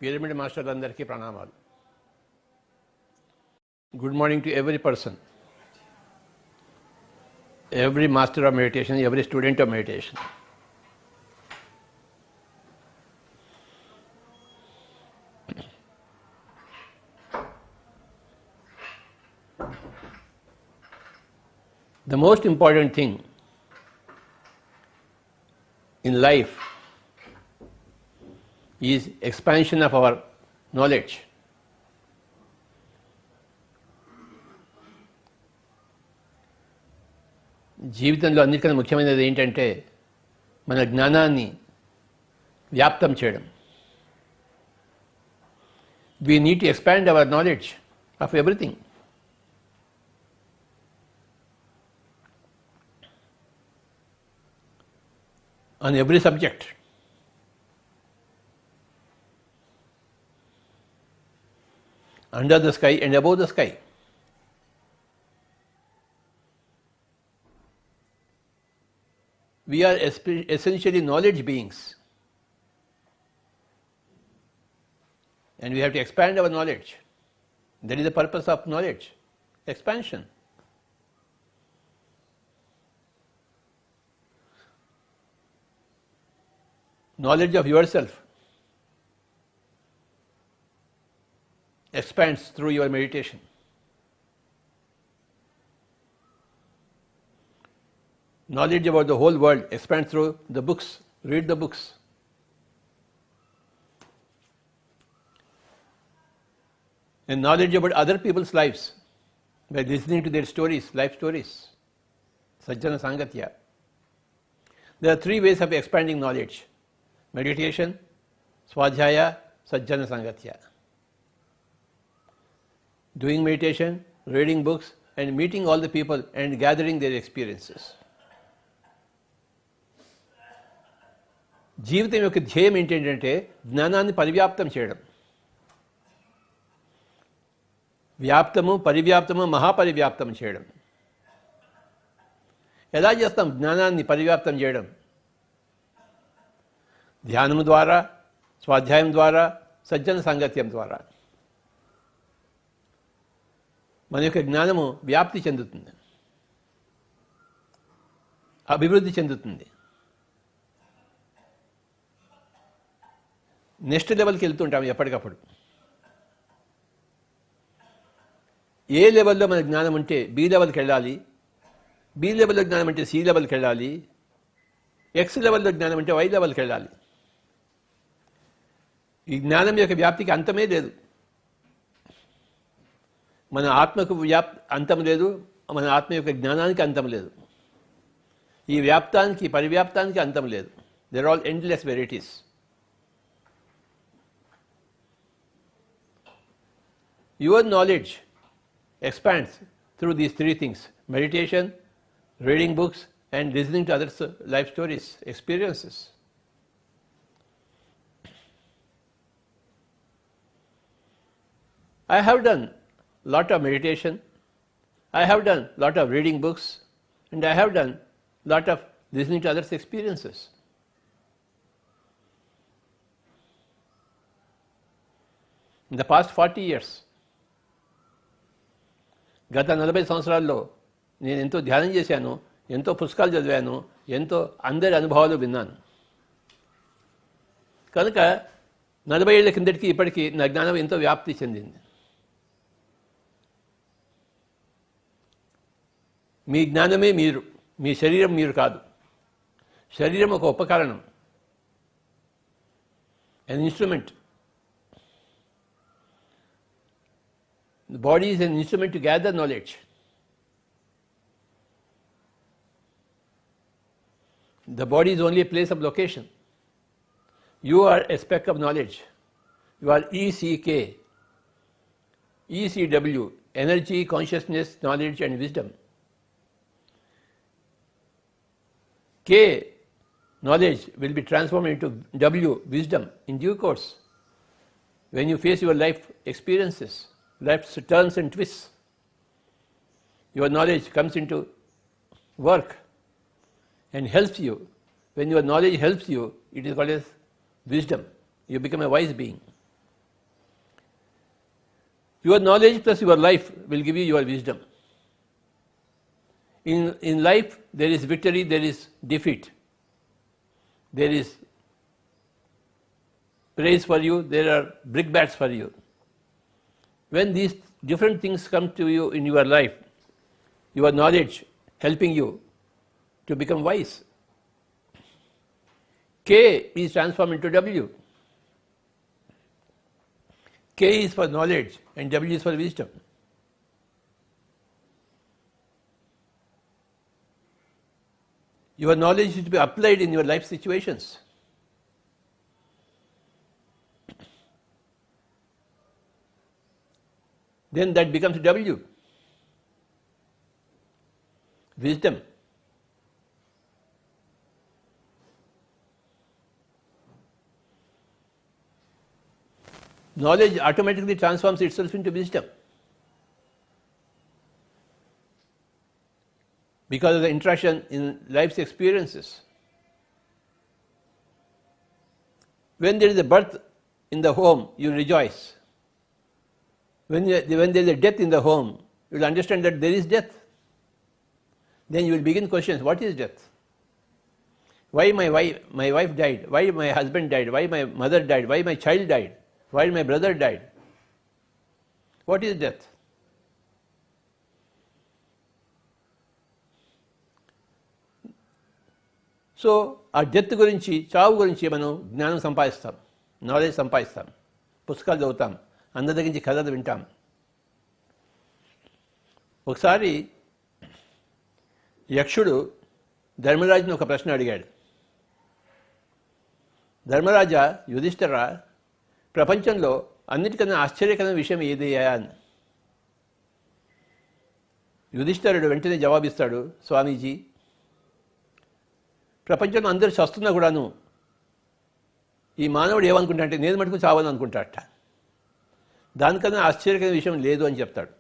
Pyramid మాస్టర్లందరికీ ప్రణామాలు. Good morning to every person, every master of meditation, every student of meditation. The most important thing in life is expansion of our knowledge. జీవితంలో అన్నిటికన్నా ముఖ్యమైనది ఏంటంటే మన జ్ఞానాన్ని వ్యాప్తం చేయడం. We need to expand our knowledge of everything. On every subject. Under the sky and above the sky. We are essentially knowledge beings, and we have to expand our knowledge. That is the purpose of knowledge, expansion. Knowledge of yourself expands through your meditation. Knowledge about the whole world expands through the books. Read the books. And knowledge about other people's lives by listening to their stories, life stories. Sajjana Sangatya. There are three ways of expanding knowledge: meditation, Swadhyaya, Sajjana Sangatya. Doing meditation, reading books, and meeting all the people and gathering their experiences. జీవితం యొక్క ధ్యేయం ఏంటంటే జ్ఞానాన్ని పరివ్యాప్తం చేయడం. వ్యాప్తము, పరివ్యాప్తము, మహాపరివ్యాప్తం చేయడం. ఎలా చేస్తాం జ్ఞానాన్ని పరివ్యాప్తం చేయడం? ధ్యానము ద్వారా, స్వాధ్యాయం ద్వారా, సజ్జన సాంగత్యం ద్వారా. మన యొక్క జ్ఞానము వ్యాప్తి చెందుతుంది, అభివృద్ధి చెందుతుంది. నెక్స్ట్ లెవెల్కి వెళ్తుంటాం ఎప్పటికప్పుడు. ఏ లెవెల్లో మన జ్ఞానం ఉంటే బి లెవెల్కి వెళ్ళాలి, బి లెవెల్లో జ్ఞానం అంటే సి లెవెల్కి వెళ్ళాలి, ఎక్స్ లెవెల్లో జ్ఞానం అంటే వై లెవెల్కి వెళ్ళాలి. ఈ జ్ఞానం యొక్క వ్యాప్తికి అంతమే లేదు. మన ఆత్మకు అంతం లేదు, మన ఆత్మ యొక్క జ్ఞానానికి అంతం లేదు. ఈ వ్యాప్తానికి, పరివ్యాప్తానికి అంతం లేదు. They are all endless varieties. Your knowledge expands through these three things: meditation, reading books, and listening to others' life stories, experiences. I have done a lot of meditation, I have done a lot of reading books, and I have done a lot of listening to others' experiences. In the past 40 years, గత 40 సంవత్సరాల్లో నేను ఎంతో ధ్యానం చేశాను, ఎంతో పుస్తకాలు చదివాను, ఎంతో అందరి అనుభవాలు విన్నాను. కనుక 40 ఏళ్ల కిందటికి ఇప్పటికీ నా జ్ఞానం ఎంతో వ్యాప్తి చెందింది. మీ జ్ఞానమే మీరు, మీ శరీరం మీరు కాదు. శరీరం ఒక ఉపకరణం, an instrument. The body is an instrument to gather knowledge. The body is only a place of location. You are a speck of knowledge. You are ECK, ECW, energy, consciousness, knowledge and wisdom. K, knowledge, will be transformed into W, wisdom, in due course. When you face your life experiences, life's turns and twists, your knowledge comes into work and helps you. When your knowledge helps you, it is called as wisdom. You become a wise being. Your knowledge plus your life will give you your wisdom. In life, there is victory, there is defeat. There is praise for you, there are brickbats for you. When these different things come to you in your life, your knowledge helping you to become wise. K is transformed into W. K is for knowledge and W is for wisdom. Your knowledge is to be applied in your life situations. Then that becomes W. Wisdom. Knowledge automatically transforms itself into wisdom because of the interaction in life's experiences. When there is a birth in the home, you rejoice. When there is a death in the home, you will understand that there is death. Then you will begin questions, what is death? Why my wife died? Why my husband died? Why my mother died? Why my child died? Why my brother died? What is death? So ఆ death గురించి, చావు గురించి మనం జ్ఞానం సంపాదిస్తాం, knowledge సంపాదిస్తాం, పుస్తకాలు చదువుతాం, అందరి దగ్గర నుంచి కథలు వింటాం. ఒకసారి యక్షుడు ధర్మరాజుని ఒక ప్రశ్న అడిగాడు. ధర్మరాజా, యుధిష్ఠిరా, ప్రపంచంలో అన్నిటికన్నా ఆశ్చర్యకరమైన విషయం ఏదయ్యా అని. యుధిష్ఠిరుడు వెంటనే జవాబిస్తాడు, స్వామీజీ, ప్రపంచంలో అందరూ చస్తున్నా కూడాను ఈ మానవుడు ఏమనుకుంటా అంటే నేను మటుకు చావని అనుకుంటాడట. దానికన్నా ఆశ్చర్యకరమైన విషయం లేదు అని చెప్తాడు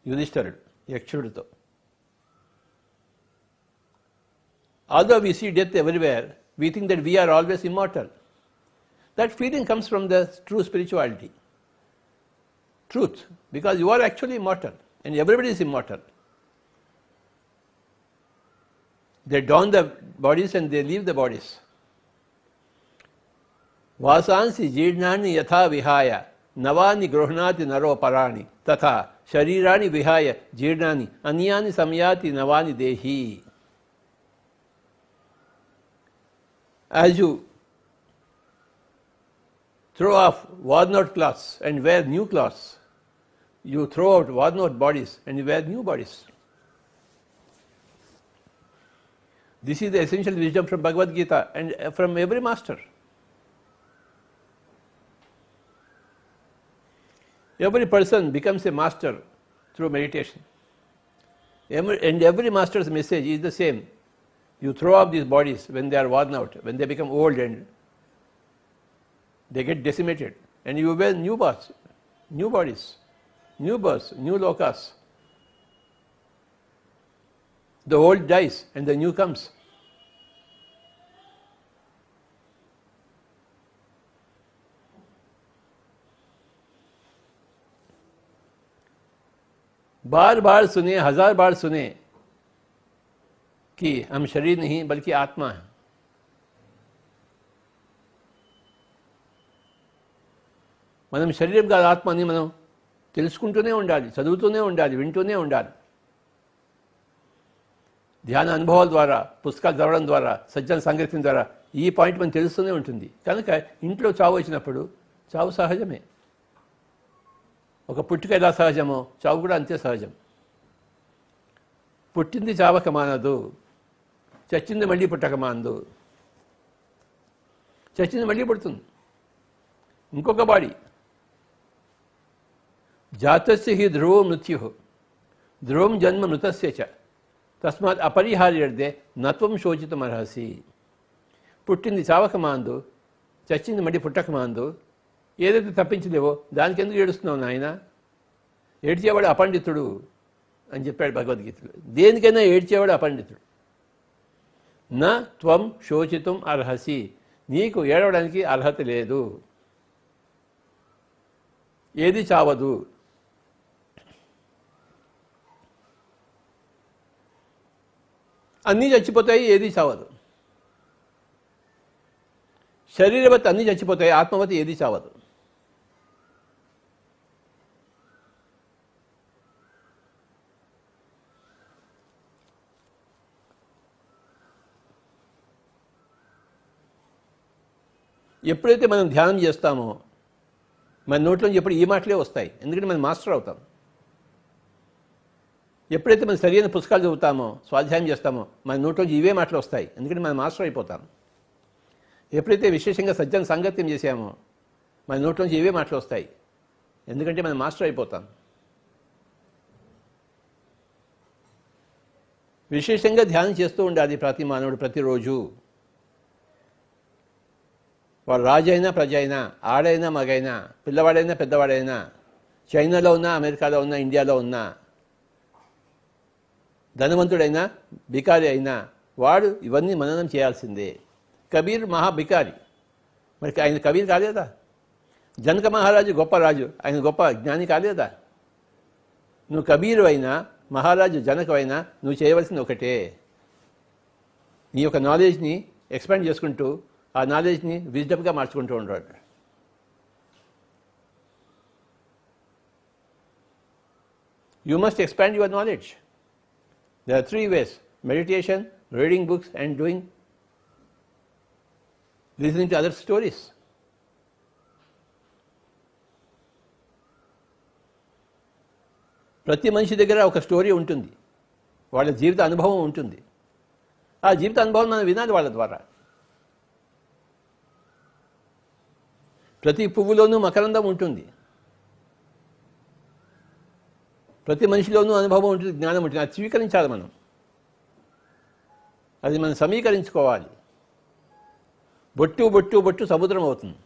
యుధిష్ఠిరుడు యక్షుడితో. Although we see death everywhere, we think that we are always immortal. That feeling comes from the true spirituality. Truth, because you are actually immortal and everybody is immortal. They don the bodies and they leave the bodies. Vasansi jeernani yatha vihaya navani grohnati naro parani tatha sharirani vihaya jeernani anyani samyati navani dehi. As you throw off worn-out clothes and wear new clothes, you throw out worn-out bodies and you wear new bodies. This is the essential wisdom from Bhagavad Gita and from every master. Every person becomes a master through meditation. And every master's message is the same. You throw off these bodies when they are worn out, when they become old and they get decimated, and you wear new bodies, new births, new lokas. The old dies and the new comes. बार बार सुने, हजार बार सुने कि हम शरीर नहीं बल्कि आत्मा है. మనం శరీరం కాదు ఆత్మ అని మనం తెలుసుకుంటూనే ఉండాలి, చదువుతూనే ఉండాలి, వింటూనే ఉండాలి. ధ్యాన అనుభవాల ద్వారా, పుస్తకాలు చదవడం ద్వారా, సజ్జన సంగీతం ద్వారా ఈ పాయింట్ మనకు తెలుస్తూనే ఉంటుంది. కనుక ఇంట్లో చావు వచ్చినప్పుడు చావు సహజమే. ఒక పుట్టుక ఎలా సహజమో చావు కూడా అంతే సహజం. పుట్టింది చావక మానదు, చచ్చింది మళ్ళీ పుట్టక మానదు. చచ్చింది మళ్ళీ పుడుతుంది, ఇంకొక బాడీ. జాతస్య హి ధ్రువో మృత్యు ధ్రువం జన్మ మృతస్య చ తస్మాత్ అపరిహార్యర్థే నత్వం శోచితుమర్హసి. పుట్టింది చావక మాందు, చచ్చింది మళ్ళీ పుట్టక మాందు. ఏదైతే తప్పించలేవో దానికి ఎందుకు ఏడుస్తున్నావు నాయన? ఏడ్చేవాడు అపండితుడు అని చెప్పాడు భగవద్గీతలో. దేనికైనా ఏడ్చేవాడు అపండితుడు. నా త్వం శోచితుం అర్హసి, నీకు ఏడవడానికి అర్హత లేదు. ఏది చావదు, అన్నీ చచ్చిపోతాయి, ఏది చావదు. శరీరవత్ అన్నీ చచ్చిపోతాయి, ఆత్మవతి ఏది చావదు. ఎప్పుడైతే మనం ధ్యానం చేస్తామో మన నోట్లోంచి ఎప్పుడు ఈ మాటలే వస్తాయి, ఎందుకంటే మనం మాస్టర్ అవుతాం. ఎప్పుడైతే మనం సరైన పుస్తకాలు చదువుతామో, స్వాధ్యాయం చేస్తామో, మన నోట్లోంచి ఇవే మాటలు వస్తాయి, ఎందుకంటే మనం మాస్టర్ అయిపోతాం. ఎప్పుడైతే విశేషంగా సజ్జన సాంగత్యం చేసామో మన నోట్లోంచి ఇవే మాటలు వస్తాయి, ఎందుకంటే మనం మాస్టర్ అయిపోతాం. విశేషంగా ధ్యానం చేస్తూ ఉండాలి ప్రతి మానవుడు ప్రతిరోజు. వాడు రాజు అయినా ప్రజ అయినా, ఆడైనా మగైనా, పిల్లవాడైనా పెద్దవాడైనా, చైనాలో ఉన్నా, అమెరికాలో ఉన్నా, ఇండియాలో ఉన్నా, ధనవంతుడైనా బికారి అయినా వాడు ఇవన్నీ మననం చేయాల్సిందే. కబీర్ మహా బికారి, మరి ఆయన కబీర్ కాలేదా? జనక మహారాజు గొప్ప రాజు, ఆయన గొప్ప జ్ఞాని కాలేదా? నువ్వు కబీరు అయినా, మహారాజు జనకు అయినా నువ్వు చేయవలసింది ఒకటే, నీ యొక్క నాలెడ్జ్ని ఎక్స్పాండ్ చేసుకుంటూ ఆ నాలెడ్జ్ని విజ్డమ్గా మార్చుకుంటూ ఉంటాడు. You must expand your knowledge. There are 3 ways: meditation, reading books, and listening to other stories. ప్రతి మనిషి దగ్గర ఒక స్టోరీ ఉంటుంది, వాళ్ళ జీవిత అనుభవం ఉంటుంది. ఆ జీవిత అనుభవం మనం వినాలి వాళ్ళ ద్వారా. ప్రతి పువ్వులోనూ మకరందం ఉంటుంది, ప్రతి మనిషిలోనూ అనుభవం ఉంటుంది, జ్ఞానం ఉంటుంది. అది స్వీకరించాలి మనం, అది మనం సమీకరించుకోవాలి. బొట్టు బొట్టు బొట్టు సముద్రం అవుతుంది.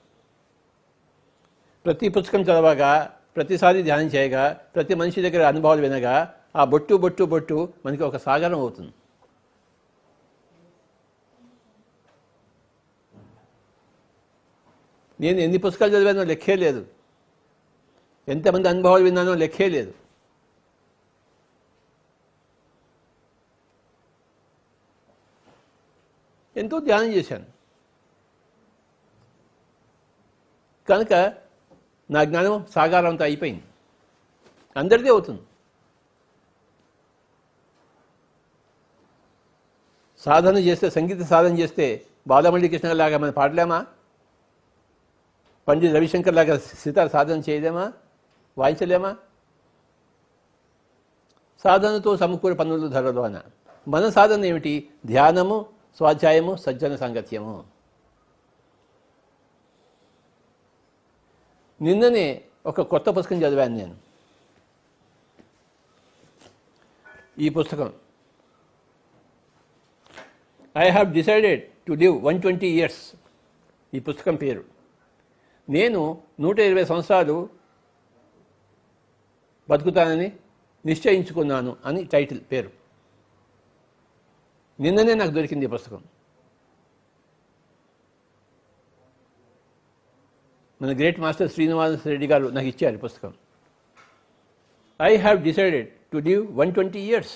ప్రతి పుస్తకం చదవగా, ప్రతిసారి ధ్యానం చేయగా, ప్రతి మనిషి దగ్గర అనుభవాలు వినగా ఆ బొట్టు బొట్టు బొట్టు మనకి ఒక సాగరం అవుతుంది. నేను ఎన్ని పుస్తకాలు చదివానో లెక్కే లేదు, ఎంతమంది అనుభవాలు విన్నానో లెక్కే లేదు. ఎంతో ధ్యానం చేశాను కనుక నా జ్ఞానం సాగారంతో అయిపోయింది. అందరిదే అవుతుంది. సాధన చేస్తే, సంగీత సాధన చేస్తే బాలమల్లి కృష్ణ లాగా మనం పాడలేమా? పండిత్ రవిశంకర్ లాగా సితార్ సాధన చేయలేమా? వాయించలేమా? సాధనతో సమకూర పనులు ధరలు అన్న. మన సాధన ఏమిటి? ధ్యానము, స్వాధ్యాయము, సజ్జన సాంగత్యము. నిన్ననే ఒక కొత్త పుస్తకం చదివాను నేను. ఈ పుస్తకం I have decided to live 120 years. ఈ పుస్తకం పేరు. నేను 120 సంవత్సరాలు బతుకుతానని నిశ్చయించుకున్నాను అని టైటిల్ పేరు. నిన్ననే నాకు దొరికింది ఈ పుస్తకం. మన గ్రేట్ మాస్టర్ శ్రీనివాస రెడ్డి గారు నాకు ఇచ్చారు పుస్తకం. I have decided to live 120 years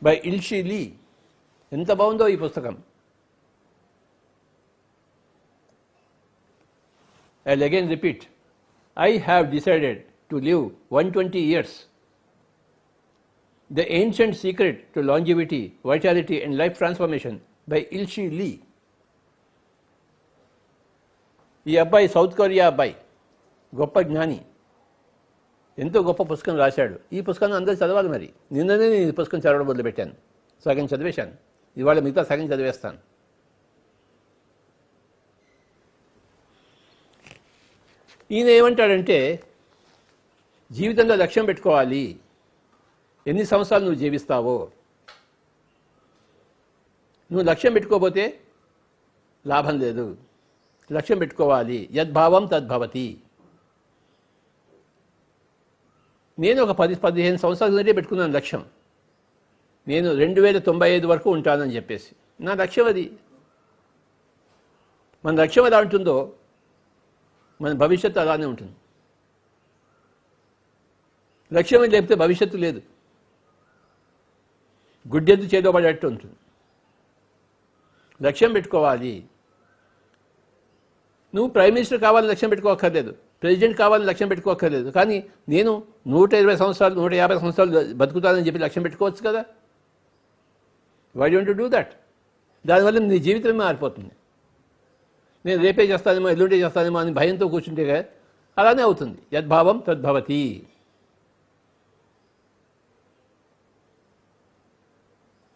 by Ilchi Lee. ఎంత బాగుందో ఈ పుస్తకం. I'll again repeat. I have decided to live 120 years. The ancient secret to longevity, vitality and life transformation by Ilshi Lee. ఈ అబ్బాయి సౌత్ కొరియా అబ్బాయి, గొప్ప జ్ఞాని, ఎంతో గొప్ప పుస్తకం రాశాడు. ఈ పుస్తకాన్ని అందరూ చదవాలి. మరి నిన్ననే నేను ఈ పుస్తకం చదవడం మొదలుపెట్టాను. సగం చదివేశాను. ఇవాళ మిగతా సగం చదివేస్తాను. ఈయన ఏమంటాడంటే, జీవితంలో లక్ష్యం పెట్టుకోవాలి. ఎన్ని సంవత్సరాలు నువ్వు జీవిస్తావో, నువ్వు లక్ష్యం పెట్టుకోకపోతే లాభం లేదు. లక్ష్యం పెట్టుకోవాలి. యద్భావం తద్భవతి. నేను ఒక 10-15 సంవత్సరాల నుండే పెట్టుకున్నాను లక్ష్యం. నేను 2095 వరకు ఉంటానని చెప్పేసి నా లక్ష్యం అది. మన లక్ష్యం ఎలా ఉంటుందో మన భవిష్యత్తు అలానే ఉంటుంది. లక్ష్యం లేకపోతే భవిష్యత్తు లేదు. గుడ్డెద్దు చేదో పడేట్టు ఉంటుంది. లక్ష్యం పెట్టుకోవాలి. నువ్వు ప్రైమ్ మినిస్టర్ కావాలని లక్ష్యం పెట్టుకోక్కర్లేదు, ప్రెసిడెంట్ కావాలని లక్ష్యం పెట్టుకోక్కర్లేదు. కానీ నేను 120 సంవత్సరాలు 150 సంవత్సరాలు బతుకుతానని చెప్పి లక్ష్యం పెట్టుకోవచ్చు కదా. Why don't you do that? దానివల్ల నీ జీవితమే మారిపోతుంది. నేను రేపే చేస్తానేమో ఎల్లుండే చేస్తానేమో అని భయంతో కూర్చుంటే అలానే అవుతుంది. యద్భావం తద్భవతి.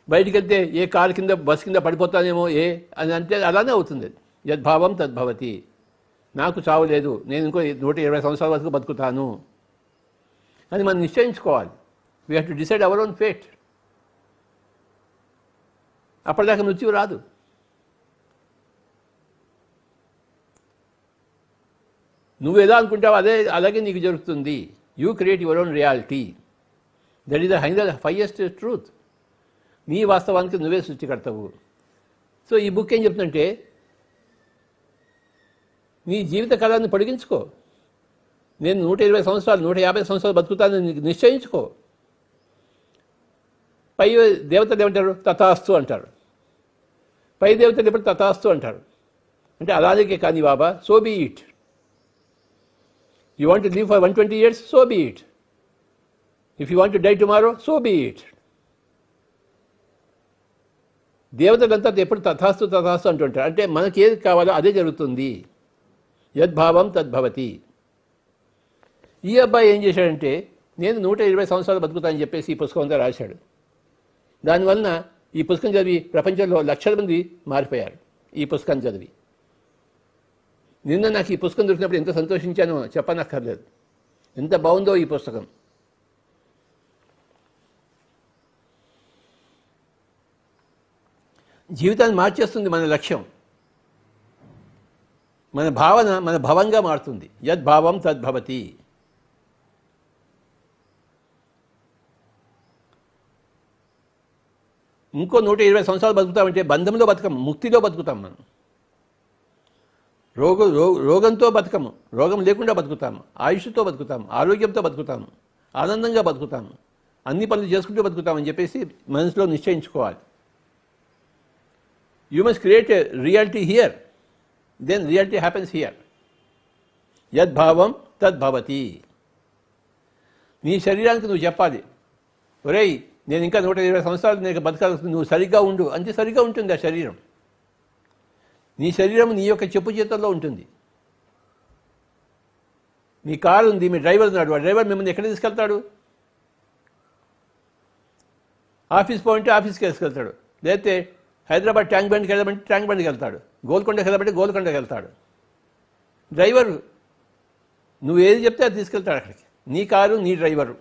బయటికి వెళ్తే ఏ కారు కింద బస్ కింద పడిపోతానేమో అని అంటే అలానే అవుతుంది. యద్భావం తద్భవతి. నాకు చావు లేదు, నేను ఇంకో 120 సంవత్సరాల వరకు బతుకుతాను అని మనం నిశ్చయించుకోవాలి. We have to decide our own fate. అప్పటిదాకా మృత్యువు రాదు. నువ్వు ఎలా అనుకుంటావు అలాగే నీకు జరుగుతుంది. You create your own reality. That is the highest truth. నీ వాస్తవానికి నువ్వే సృష్టికర్తవు. సో ఈ బుక్ ఏం చెప్తుందంటే, నీ జీవిత కాలాన్ని పొడిగించుకో. నేను 120 సంవత్సరాలు 150 సంవత్సరాలు బతుకుతానని నిశ్చయించుకో. పై దేవతలు ఏమంటారు? తథాస్తు అంటారు. పై దేవతలు ఎప్పుడు తథాస్తు అంటారు. అంటే అలాగే కానీ బాబా, so be it. You want to live for 120 years, so be it. If you want to die tomorrow, so be it. దేవతలంతా ఎప్పుడు తథాస్తు తథాస్తు అంటుంటారు. అంటే మనకి ఏది కావాలో అదే జరుగుతుంది. యద్భావం తద్భవతి. ఈ అబ్బాయి ఏం చేశాడంటే, నేను 120 సంవత్సరాలు బతుకుతానని చెప్పేసి ఈ పుస్తకం అంతా రాశాడు. దానివలన ఈ పుస్తకం చదివి ప్రపంచంలో లక్షల మంది మారిపోయారు ఈ పుస్తకాన్ని చదివి. నిన్న నాకు ఈ పుస్తకం దొరికినప్పుడు ఎంత సంతోషించానో చెప్పనక్కర్లేదు. ఎంత బాగుందో ఈ పుస్తకం. జీవితాన్ని మార్చేస్తుంది మన లక్ష్యం. మన భావన మన భవంగా మారుతుంది. యద్భావం తద్భవతి. ఇంకో 120 సంవత్సరాలు బతుకుతామంటే బంధంలో బతకం, ముక్తిలో బతుకుతాం. మనం రోగంతో బతకము, రోగం లేకుండా బతుకుతాము, ఆయుష్తో బతుకుతాము, ఆరోగ్యంతో బతుకుతాము, ఆనందంగా బతుకుతాము, అన్ని పనులు చేసుకుంటూ బతుకుతామని చెప్పేసి మనసులో నిశ్చయించుకోవాలి. You must create a reality here, then reality happens here. యద్భావం తద్భవతి. నీ శరీరానికి నువ్వు చెప్పాలి, ఒరేయ్ నేను ఇంకా 120 సంవత్సరాలు నేను బతకాల్సి, నువ్వు సరిగ్గా ఉండు అంటే సరిగ్గా ఉంటుంది ఆ శరీరం. నీ శరీరం నీ యొక్క చెప్పు చేతుల్లో ఉంటుంది. మీ కారు ఉంది, మీ డ్రైవర్ ఉన్నాడు, ఆ డ్రైవర్ మిమ్మల్ని ఎక్కడ తీసుకెళ్తాడు? ఆఫీస్ పోయింటే ఆఫీస్కి తీసుకెళ్తాడు, లేకపోతే హైదరాబాద్ ట్యాంక్ బండ్కి వెళ్ళమంటే ట్యాంక్ బండ్కి వెళ్తాడు, గోల్కొండకి వెళ్ళమంటే గోల్కొండకి వెళ్తాడు. డ్రైవరు నువ్వు ఏది చెప్తే అది తీసుకెళ్తాడు అక్కడికి. నీ కారు నీ డ్రైవరు.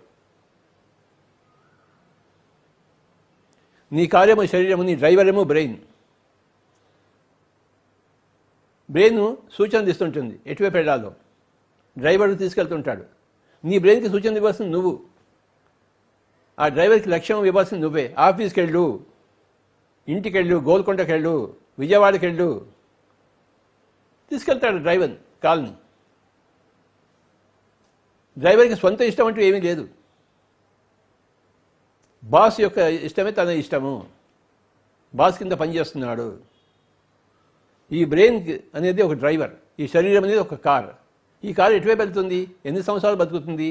నీ కారేమో శరీరము, నీ డ్రైవర్ ఏమో బ్రెయిన్. బ్రెయిన్ సూచనలు ఇస్తుంటుంది ఎటువైపు వెళ్ళాలో, డ్రైవర్కి తీసుకెళ్తుంటాడు. నీ బ్రెయిన్కి సూచనలు ఇవ్వాల్సింది నువ్వు, ఆ డ్రైవర్కి లక్ష్యం ఇవ్వాల్సింది నువ్వే. ఆఫీస్కి వెళ్ళు, ఇంటికి వెళ్ళు, గోల్కొండకి వెళ్ళు, విజయవాడకి వెళ్ళు, తీసుకెళ్తాడు డ్రైవర్ కాల్ని. డ్రైవర్కి సొంత ఇష్టం అంటూ ఏమీ లేదు. బాస్ యొక్క ఇష్టమే తన ఇష్టము. బాస్ కింద పనిచేస్తున్నాడు. ఈ బ్రెయిన్ అనేది ఒక డ్రైవర్, ఈ శరీరం అనేది ఒక కార్. ఈ కారు ఎటువైపు వెళ్తుంది, ఎన్ని సంవత్సరాలు బతుకుతుంది,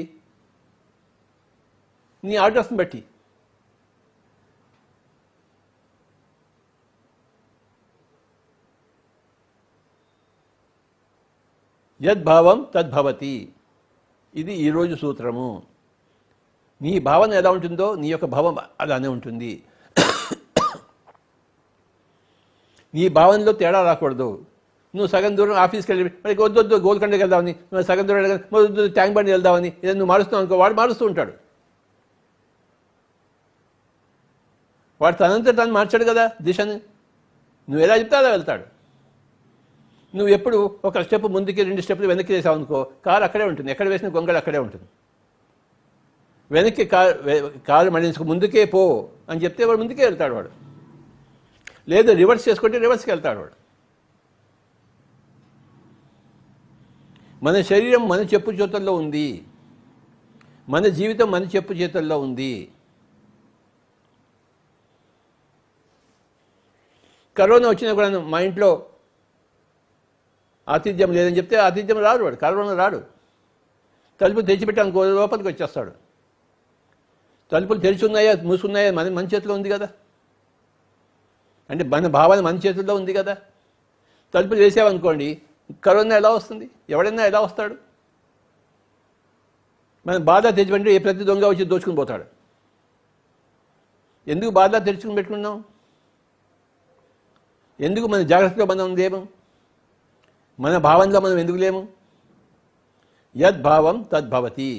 నీ ఆర్డర్స్ని బట్టి. యద్భావం తద్భవతి. ఇది ఈరోజు సూత్రము. నీ భావన ఎలా ఉంటుందో నీ యొక్క భావం అలానే ఉంటుంది. నీ భావనలో తేడా రాకూడదు. నువ్వు సగం దూరం ఆఫీస్కి వెళ్ళి మరి వద్దొద్దు గోల్కొండకి వెళ్దామని, నువ్వు సగం దూరం వద్దు ట్యాంక్ బండి వెళ్దామని ఏదైనా నువ్వు మారుస్తున్నావు అనుకో, వాడు మారుస్తూ ఉంటాడు. వాడు తనంతా తను మార్చాడు కదా దిశని. నువ్వు ఎలా చెప్తే అలా వెళ్తాడు. నువ్వు ఎప్పుడు ఒక స్టెప్ ముందుకి 2 స్టెప్లు వెనక్కి వేసావు అనుకో, కారు అక్కడే ఉంటుంది, ఎక్కడ వేసిన గొంగళి అక్కడే ఉంటుంది. వెనక్కి కారు మళ్ళించుకో, ముందుకే పో అని చెప్తే వాడు ముందుకే వెళ్తాడు. వాడు లేదు రివర్స్ చేసుకుంటే రివర్స్కి వెళ్తాడు వాడు. మన శరీరం మన చెప్పు చేతుల్లో ఉంది, మన జీవితం మన చెప్పు చేతుల్లో ఉంది. కరోనా వచ్చినా కూడా మా ఇంట్లో ఆతిథ్యం లేదని చెప్తే ఆతిథ్యం రాడు, వాడు కరోనా రాడు. తలుపులు తెచ్చిపెట్టాను లోపలికి వచ్చేస్తాడు. తలుపులు తెరిచి ఉన్నాయా మూసుకున్నాయా మన చేతిలో ఉంది కదా, అంటే మన భావన మన చేతుల్లో ఉంది కదా. తలుపులు వేసామనుకోండి, కరోనా ఎలా వస్తుంది? ఎవడైనా ఎలా వస్తాడు? మన బాధ తెచ్చిపెట్టి ఏ ప్రతి దొంగ వచ్చి దోచుకుని పోతాడు. ఎందుకు బాధ తెరుచుకుని పెట్టుకున్నాం? ఎందుకు మన జాగ్రత్తలో మనం లేము? మన భావంలో మనం ఎందుకు లేము? యద్భావం తద్భవతి.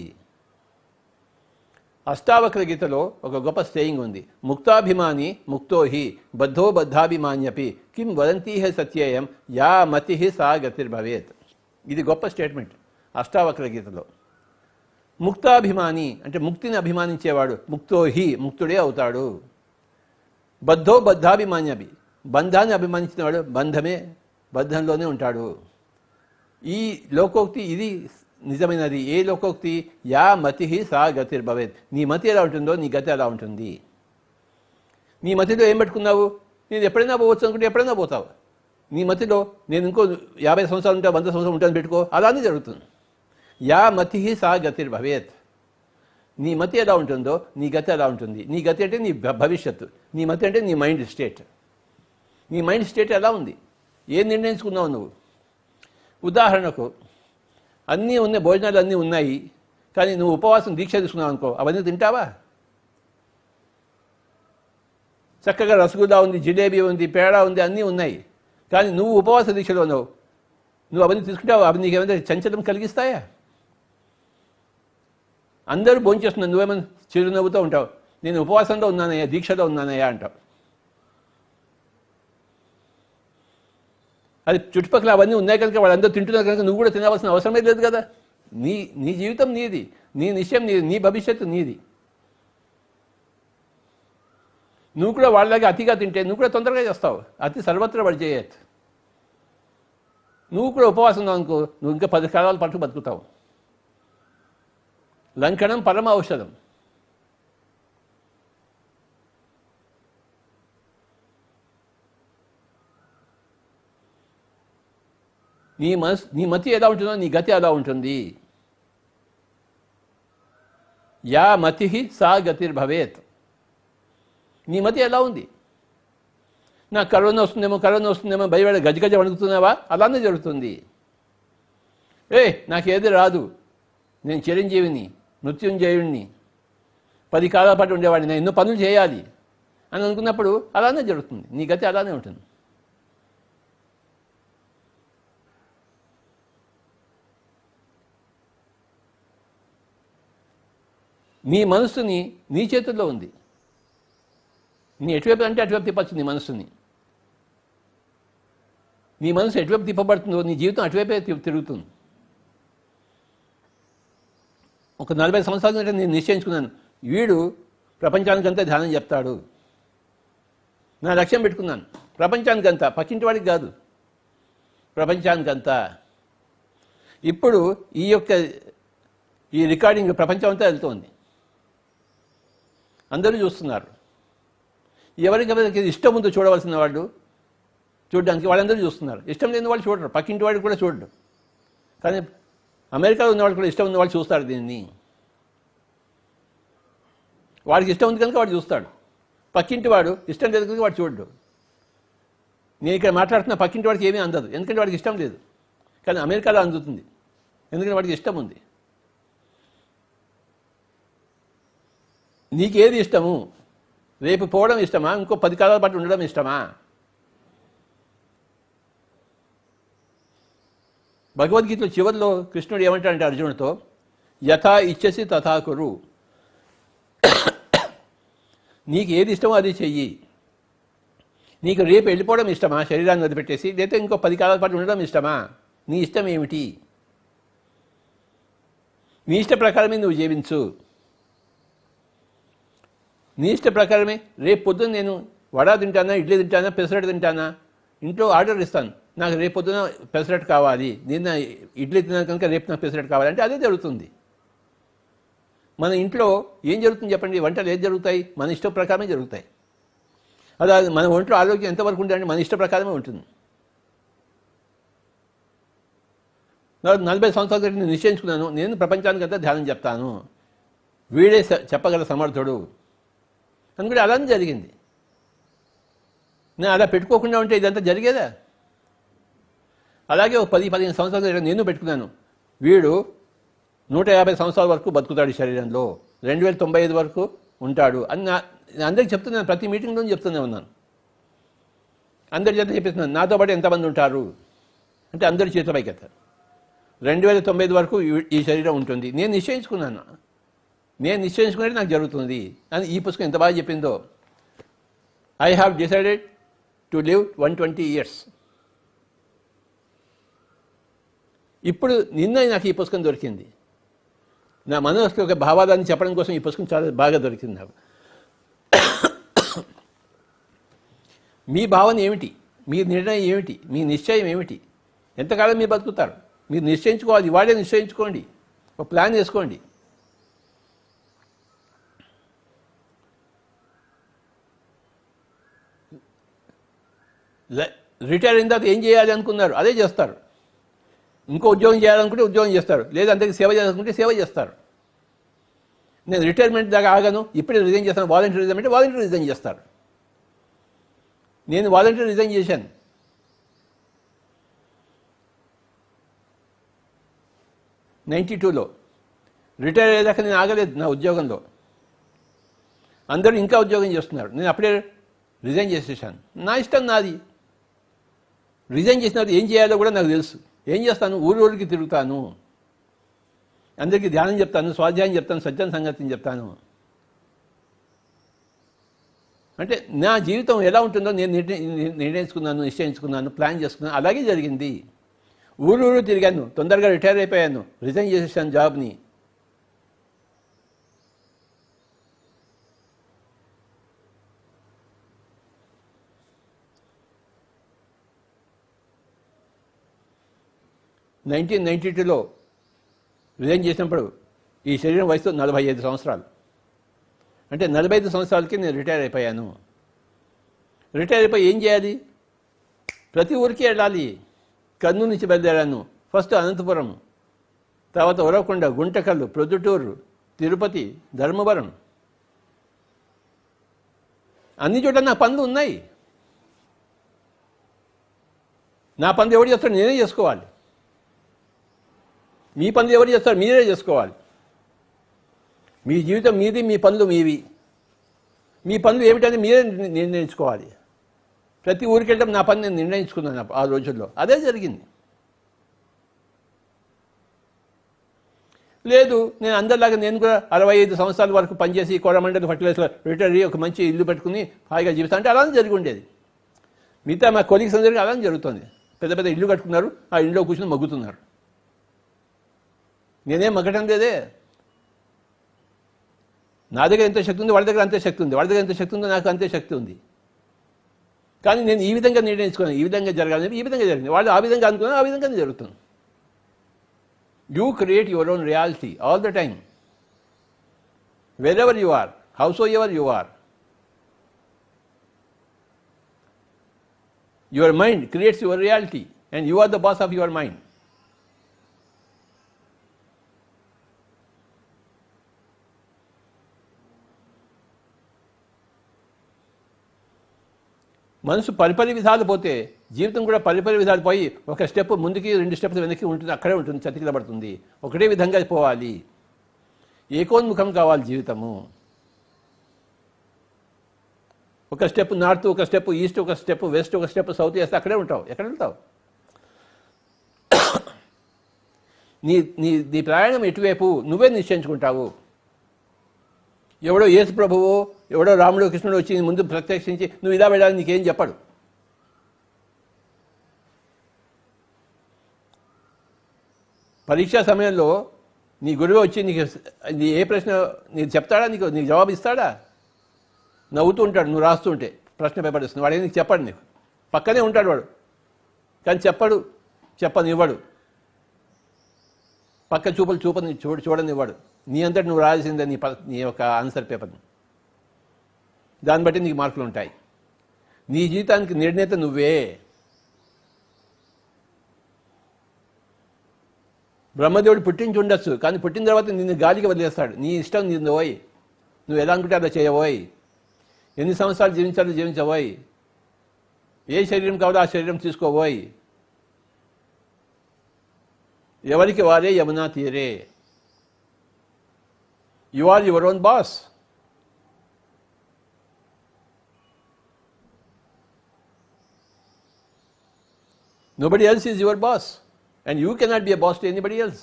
అష్టావక్ర గీతలో ఒక గొప్ప స్టేయింగ్ ఉంది. ముక్తాభిమాని ముక్తో హి బద్ధో బద్ధాభిమాన్యపి కిం వదంతీహ సత్యేయం యా మతి సా గతిర్భవేత్. ఇది గొప్ప స్టేట్మెంట్ అష్టావక్ర గీతలో. ముక్తాభిమాని అంటే ముక్తిని అభిమానించేవాడు ముక్తో హి ముక్తుడే అవుతాడు. బద్ధో బద్ధాభిమాన్యపి బంధాన్ని అభిమానించినవాడు బంధంలోనే ఉంటాడు. ఈ లోకోక్తి ఇది నిజమైనది. ఏ లోకోక్తి? యా మతి సా గతిర్భవేత్. నీ మతి ఎలా ఉంటుందో నీ గతి ఎలా ఉంటుంది. నీ మతిలో ఏం పెట్టుకున్నావు? నేను ఎప్పుడైనా పోవచ్చు అనుకుంటే ఎప్పుడైనా పోతావు. నీ మతిలో నేను ఇంకో 50 సంవత్సరాలు ఉంటా 100 సంవత్సరాలు ఉంటాను పెట్టుకో, అలానే జరుగుతుంది. యా మతి సా గతిర్భవేత్. నీ మతి ఎలా ఉంటుందో నీ గతి ఎలా ఉంటుంది. నీ గతి అంటే నీ భవిష్యత్తు, నీ మతి అంటే నీ మైండ్ స్టేట్. నీ మైండ్ స్టేట్ ఎలా ఉంది? ఏం నిర్ణయించుకున్నావు నువ్వు? ఉదాహరణకు అన్నీ ఉన్నాయి, భోజనాలు అన్నీ ఉన్నాయి, కానీ నువ్వు ఉపవాసం దీక్ష తీసుకున్నావు అనుకో, అవన్నీ తింటావా? చక్కగా రసగుల్లా ఉంది, జిలేబీ ఉంది, పేడ ఉంది, అన్నీ ఉన్నాయి, కానీ నువ్వు ఉపవాస దీక్షలో ఉన్నావు. నువ్వు అవన్నీ తీసుకుంటావు, అవి నీకు ఏమైనా చంచలం కలిగిస్తాయా? అందరూ భోంచేస్తున్నావు, నువ్వేమైనా చిరునవ్వుతూ ఉంటావు, నేను ఉపవాసంలో ఉన్నానయ్యా, దీక్షలో ఉన్నానయ్యా అంటావు. అది చుట్టుపక్కల అవన్నీ ఉన్నాయి కనుక వాళ్ళందరూ తింటున్నారు కనుక నువ్వు కూడా తినవలసిన అవసరమే లేదు కదా. నీ జీవితం నీది, నీ నిశ్చయం నీది, నీ భవిష్యత్తు నీది. నువ్వు కూడా వాళ్ళలాగా అతిగా తింటే నువ్వు కూడా తొందరగా చేస్తావు. అతి సర్వత్ర వర్జయేత్. నువ్వు కూడా ఉపవాసం ఉన్నావు అనుకో, నువ్వు ఇంకా 10 కాలాల పాటు బతుకుతావు. లంకణం పరమ ఔషధం. నీ మతి ఎలా ఉంటుందో నీ గతి ఎలా ఉంటుంది. యా మతి సా గతిర్భవేత్. నీ మతి ఎలా ఉంది? నాకు కరోనా వస్తుందేమో భయపడి గజగజ వణుకుతున్నావా? అలానే జరుగుతుంది. నాకేది రాదు, నేను చిరంజీవిని, మృత్యుంజయుడిని, 10 కాలాల పాటు ఉండేవాడిని, నేను ఎన్నో పనులు చేయాలి అని అనుకున్నప్పుడు అలానే జరుగుతుంది. నీ గతి అలానే ఉంటుంది. నీ మనస్సుని నీ చేతుల్లో ఉంది. నీ ఎటువైపు అంటే అటువైపు తిప్పచ్చు నీ మనస్సుని. నీ మనసు ఎటువైపు తిప్పబడుతుందో నీ జీవితం అటువైపే తిరుగుతుంది. ఒక 40 సంవత్సరాల నుండి నేను నిశ్చయించుకున్నాను, వీడు ప్రపంచానికంతా ధ్యానం చెప్తాడు. నా లక్ష్యం పెట్టుకున్నాను, ప్రపంచానికంతా, పక్కింటి వాడికి కాదు, ప్రపంచానికంతా. ఇప్పుడు ఈ రికార్డింగ్ ప్రపంచం అంతా వెళ్తోంది, అందరూ చూస్తున్నారు. ఎవరికి ఇష్టం ఉందో చూడవలసిన వాళ్ళు చూడడానికి వాళ్ళందరూ చూస్తున్నారు. ఇష్టం లేని వాళ్ళు చూడరు, పక్కింటి వాడు కూడా చూడరు. కానీ అమెరికాలో ఉన్నవాళ్ళు కూడా ఇష్టం ఉన్న వాళ్ళు చూస్తారు దీన్ని. వాడికి ఇష్టం ఉంది కనుక వాడు చూస్తాడు. పక్కింటి వాడు ఇష్టం లేదు కనుక వాడు చూడడు. నేను ఇక్కడ మాట్లాడుతున్న పక్కింటి వాడికి ఏమీ అందదు, ఎందుకంటే వాడికి ఇష్టం లేదు. కానీ అమెరికాలో అందుతుంది, ఎందుకంటే వాడికి ఇష్టం ఉంది. నీకేది ఇష్టము? రేపు పోవడం ఇష్టమా? ఇంకో 10 కాలాల పాటు ఉండడం ఇష్టమా? భగవద్గీతలో చివరిలో కృష్ణుడు ఏమంటాడంటే అర్జునుడితో, యథా ఇచ్చసి తథా కురు. నీకు ఏది ఇష్టమో అది చెయ్యి. నీకు రేపు వెళ్ళిపోవడం ఇష్టమా, శరీరాన్ని వదిలిపెట్టేసి, లేకపోతే ఇంకో 10 కాలాల పాటు ఉండడం ఇష్టమా? నీ ఇష్టం ఏమిటి? నీ ఇష్ట ప్రకారమే నువ్వు జీవించు. నీ ఇష్ట ప్రకారమే. రేపు పొద్దున్న నేను వడ తింటానా, ఇడ్లీ తింటానా, పెసరట్టు తింటానా, ఇంట్లో ఆర్డర్ ఇస్తాను, నాకు రేపు పొద్దున పెసరట్టు కావాలి, నేను ఇడ్లీ తిన్నాను కనుక రేపు నాకు పెసరట్టు కావాలంటే అదే జరుగుతుంది. మన ఇంట్లో ఏం జరుగుతుంది చెప్పండి? వంటలు ఏం జరుగుతాయి? మన ఇష్టం ప్రకారమే జరుగుతాయి. అలా మన ఒంట్లో ఆరోగ్యం ఎంతవరకు ఉంటుందంటే మన ఇష్ట ప్రకారమే ఉంటుంది. 40 సంవత్సరాల క్రితం నేను నిశ్చయించుకున్నాను, నేను ప్రపంచానికంతా ధ్యానం చెప్తాను, వీడే చెప్పగల సమర్థుడు అని కూడా అలానే జరిగింది. నేను అలా పెట్టుకోకుండా ఉంటే ఇదంతా జరిగేదా? అలాగే ఒక 10-15 సంవత్సరాల క్రితం నేను పెట్టుకున్నాను, వీడు 150 సంవత్సరాల వరకు బతుకుతాడు శరీరంలో, 2095 వరకు ఉంటాడు అని అందరికి చెప్తున్నాను. ప్రతి మీటింగ్లో చెప్తూనే ఉన్నాను, అందరి చేత చెప్పిస్తున్నాను. నాతో పాటు ఎంతమంది ఉంటారు అంటే అందరి చేతుల పైకి ఎత్తారు. 2095 వరకు ఈ శరీరం ఉంటుంది. నేను నిశ్చయించుకున్నాను, నేను నిశ్చయించుకున్నట్టు నాకు జరుగుతుంది అని ఈ పుస్తకం ఎంత బాగా చెప్పిందో. I have decided to live 120 years. ఇప్పుడు నిన్న నాకు ఈ పుస్తకం దొరికింది. నా మనసుకి ఒక భావాదాన్ని చెప్పడం కోసం ఈ పుస్తకం చాలా బాగా దొరికింది నాకు. మీ భావన ఏమిటి, మీ నిర్ణయం ఏమిటి, మీ నిశ్చయం ఏమిటి, ఎంతకాలం మీరు బతుకుతారు మీరు నిశ్చయించుకోవాలి. వాడే నిశ్చయించుకోండి, ఒక ప్లాన్ వేసుకోండి. రిటైర్ అయిన తర్వాత ఏం చేయాలి అనుకున్నారు అదే చేస్తారు. ఇంకో ఉద్యోగం చేయాలనుకుంటే ఉద్యోగం చేస్తారు, లేదా అందరికీ సేవ చేయాలనుకుంటే సేవ చేస్తారు. నేను రిటైర్మెంట్ దాకా ఆగాను, ఇప్పుడే రిజైన్ చేస్తాను, వాలంటీర్ రిజైన్ అంటే వాలంటీర్ రిజైన్ చేస్తారు. నేను వాలంటీర్ రిజైన్ చేశాను. '92లో రిటైర్ అయ్యేదాకా నేను ఆగలేదు నా ఉద్యోగంలో. అందరూ ఇంకా ఉద్యోగం చేస్తున్నారు, నేను అప్పుడే రిజైన్ చేసేసాను. నా ఇష్టం నాది. రిజైన్ చేసిన తర్వాత ఏం చేయాలో కూడా నాకు తెలుసు. ఏం చేస్తాను, ఊరికి తిరుగుతాను, అందరికీ ధ్యానం చెప్తాను, స్వాధ్యాయం చెప్తాను, సజ్జన సంగతిని చెప్తాను. అంటే నా జీవితం ఎలా ఉంటుందో నేను నిర్ణయించుకున్నాను, నిశ్చయించుకున్నాను, ప్లాన్ చేసుకున్నాను. అలాగే జరిగింది. ఊరు తిరిగాను, తొందరగా రిటైర్ అయిపోయాను, రిజైన్ చేసేసాను జాబ్ని. '92లో రిజైన్ చేసినప్పుడు ఈ శరీరం వయసు 45 సంవత్సరాలు. అంటే 45 సంవత్సరాలకి నేను రిటైర్ అయిపోయాను. రిటైర్ అయిపోయి ఏం చేయాలి? ప్రతి ఊరికి వెళ్ళాలి. కర్నూలు నుంచి బయలుదేరాను. ఫస్ట్ అనంతపురం, తర్వాత ఉరవకొండ, గుంటకల్లు, ప్రొద్దుటూరు, తిరుపతి, ధర్మవరం, అన్ని చోట్ల నా పనులు ఉన్నాయి. నా పనులు ఎవరు చేస్తాడు? నేనే చేసుకోవాలి. మీ పనులు ఎవరు చేస్తారు? మీరే చేసుకోవాలి. మీ జీవితం మీది, మీ పనులు మీవి. మీ పనులు ఏమిటని మీరే నిర్ణయించుకోవాలి. ప్రతి ఊరికి వెళ్ళడం నా పని నేను నిర్ణయించుకున్నాను ఆ రోజుల్లో. అదే జరిగింది. లేదు, నేను అందరిలాగా నేను కూడా 65 సంవత్సరాల వరకు పనిచేసి కోరమండలి ఫర్టిలైజర్లో రిటైర్ అయ్యి ఒక మంచి ఇల్లు పెట్టుకుని హాయిగా జీవితం అంటే అలానే జరిగి ఉండేది. మిగతా మా కొలీగ్స్ అందరికీ అలానే జరుగుతుంది. పెద్ద పెద్ద ఇల్లు కట్టుకున్నారు, ఆ ఇంట్లో కూర్చొని మగ్గుతున్నారు. నేనేం మగ్గటం లేదే. నా దగ్గర ఎంత శక్తి ఉంది, వాళ్ళ దగ్గర అంతే శక్తి ఉంది. వాళ్ళ దగ్గర ఎంత శక్తి ఉందో నాకు అంతే శక్తి ఉంది. కానీ నేను ఈ విధంగా నిర్ణయించుకున్నాను, ఈ విధంగా జరగాలని. ఈ విధంగా జరిగింది. వాళ్ళు ఆ విధంగా అనుకున్నారు, ఆ విధంగానే జరుగుతుంది. You create your own reality all the time, wherever you are, howsoever you are. Your mind creates your reality and you are the boss of your mind. మనసు పరిపరి విధాలు పోతే జీవితం కూడా పరిపరి విధాలు పోయి ఒక స్టెప్ ముందుకి 2 స్టెప్స్ వెనక్కి ఉంటుంది, అక్కడే ఉంటుంది, చతికిలబడుతుంది. ఒకటే విధంగా పోవాలి. ఏకోన్ముఖం కావాలి జీవితము. ఒక స్టెప్ నార్త్, ఒక స్టెప్ ఈస్ట్, ఒక స్టెప్ వెస్ట్, ఒక స్టెప్ సౌత్ వేస్తే అక్కడే ఉంటావు. ఎక్కడ వెళ్తావు? నీ ప్రయాణం ఎటువైపు నువ్వే నిశ్చయించుకుంటావు. ఎవడో యేసు ప్రభువో ఎవడో రాముడు కృష్ణుడు వచ్చి ముందు ప్రత్యక్షించి నువ్వు ఇలా వెళ్ళాలని నీకేం చెప్పడు. పరీక్షా సమయంలో నీ గురువు వచ్చి నీకు ఏ ప్రశ్న నీకు చెప్తాడా, నీకు జవాబు ఇస్తాడా? నవ్వుతూ ఉంటాడు నువ్వు రాస్తుంటే, ప్రశ్న పేపర్ ఇస్తుంది. వాడు నీకు చెప్పడు, నీకు పక్కనే ఉంటాడు వాడు, కానీ చెప్పనివ్వడు. పక్క చూడనివ్వడు. నీ అంతటి నువ్వు రాయాల్సిందే నీ యొక్క ఆన్సర్ పేపర్ని. దాన్ని బట్టి నీకు మార్కులు ఉంటాయి. నీ జీవితానికి నిర్ణేత నువ్వే. బ్రహ్మదేవుడు పుట్టించి ఉండొచ్చు, కానీ పుట్టిన తర్వాత నిన్ను గాలికి వదిలేస్తాడు. నీ ఇష్టం నిన్ను పోయి, నువ్వు ఎలా అనుకుంటే అలా చేయబోయి, ఎన్ని సంవత్సరాలు జీవించాలో జీవించబోయి, ఏ శరీరం కావాలో ఆ శరీరం తీసుకోబోయి. ఎవరికి వారే యమునా తీరే. You are your own boss. Nobody else is your boss, and you cannot be a boss to anybody else.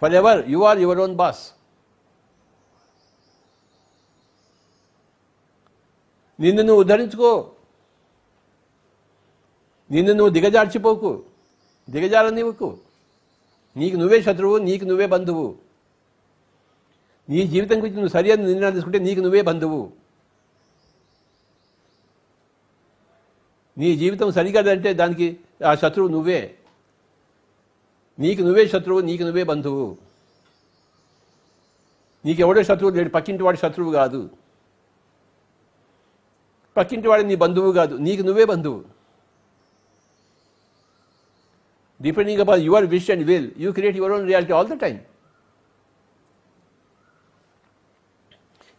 Forever, you are your own boss. నిన్ను నువ్వు ఉద్ధరించుకో, నిన్ను నువ్వు దిగజార్చిపోకు, దిగజారనివ్వకు. నీకు నువ్వే శత్రువు, నీకు నువ్వే బంధువు. నీ జీవితం గురించి నువ్వు సరైన నిర్ణయాలు తీసుకుంటే నీకు నువ్వే బంధువు. నీ జీవితం సరికాదంటే దానికి ఆ శత్రువు నువ్వే. నీకు నువ్వే శత్రువు, నీకు నువ్వే బంధువు. నీకెవడో శత్రువు లేడు, పక్కింటి వాడి శత్రువు కాదు, పక్కింటి వాడి నీ బంధువు కాదు, నీకు నువ్వే బంధువు. Depending upon your wish and will, you create your own reality all the time.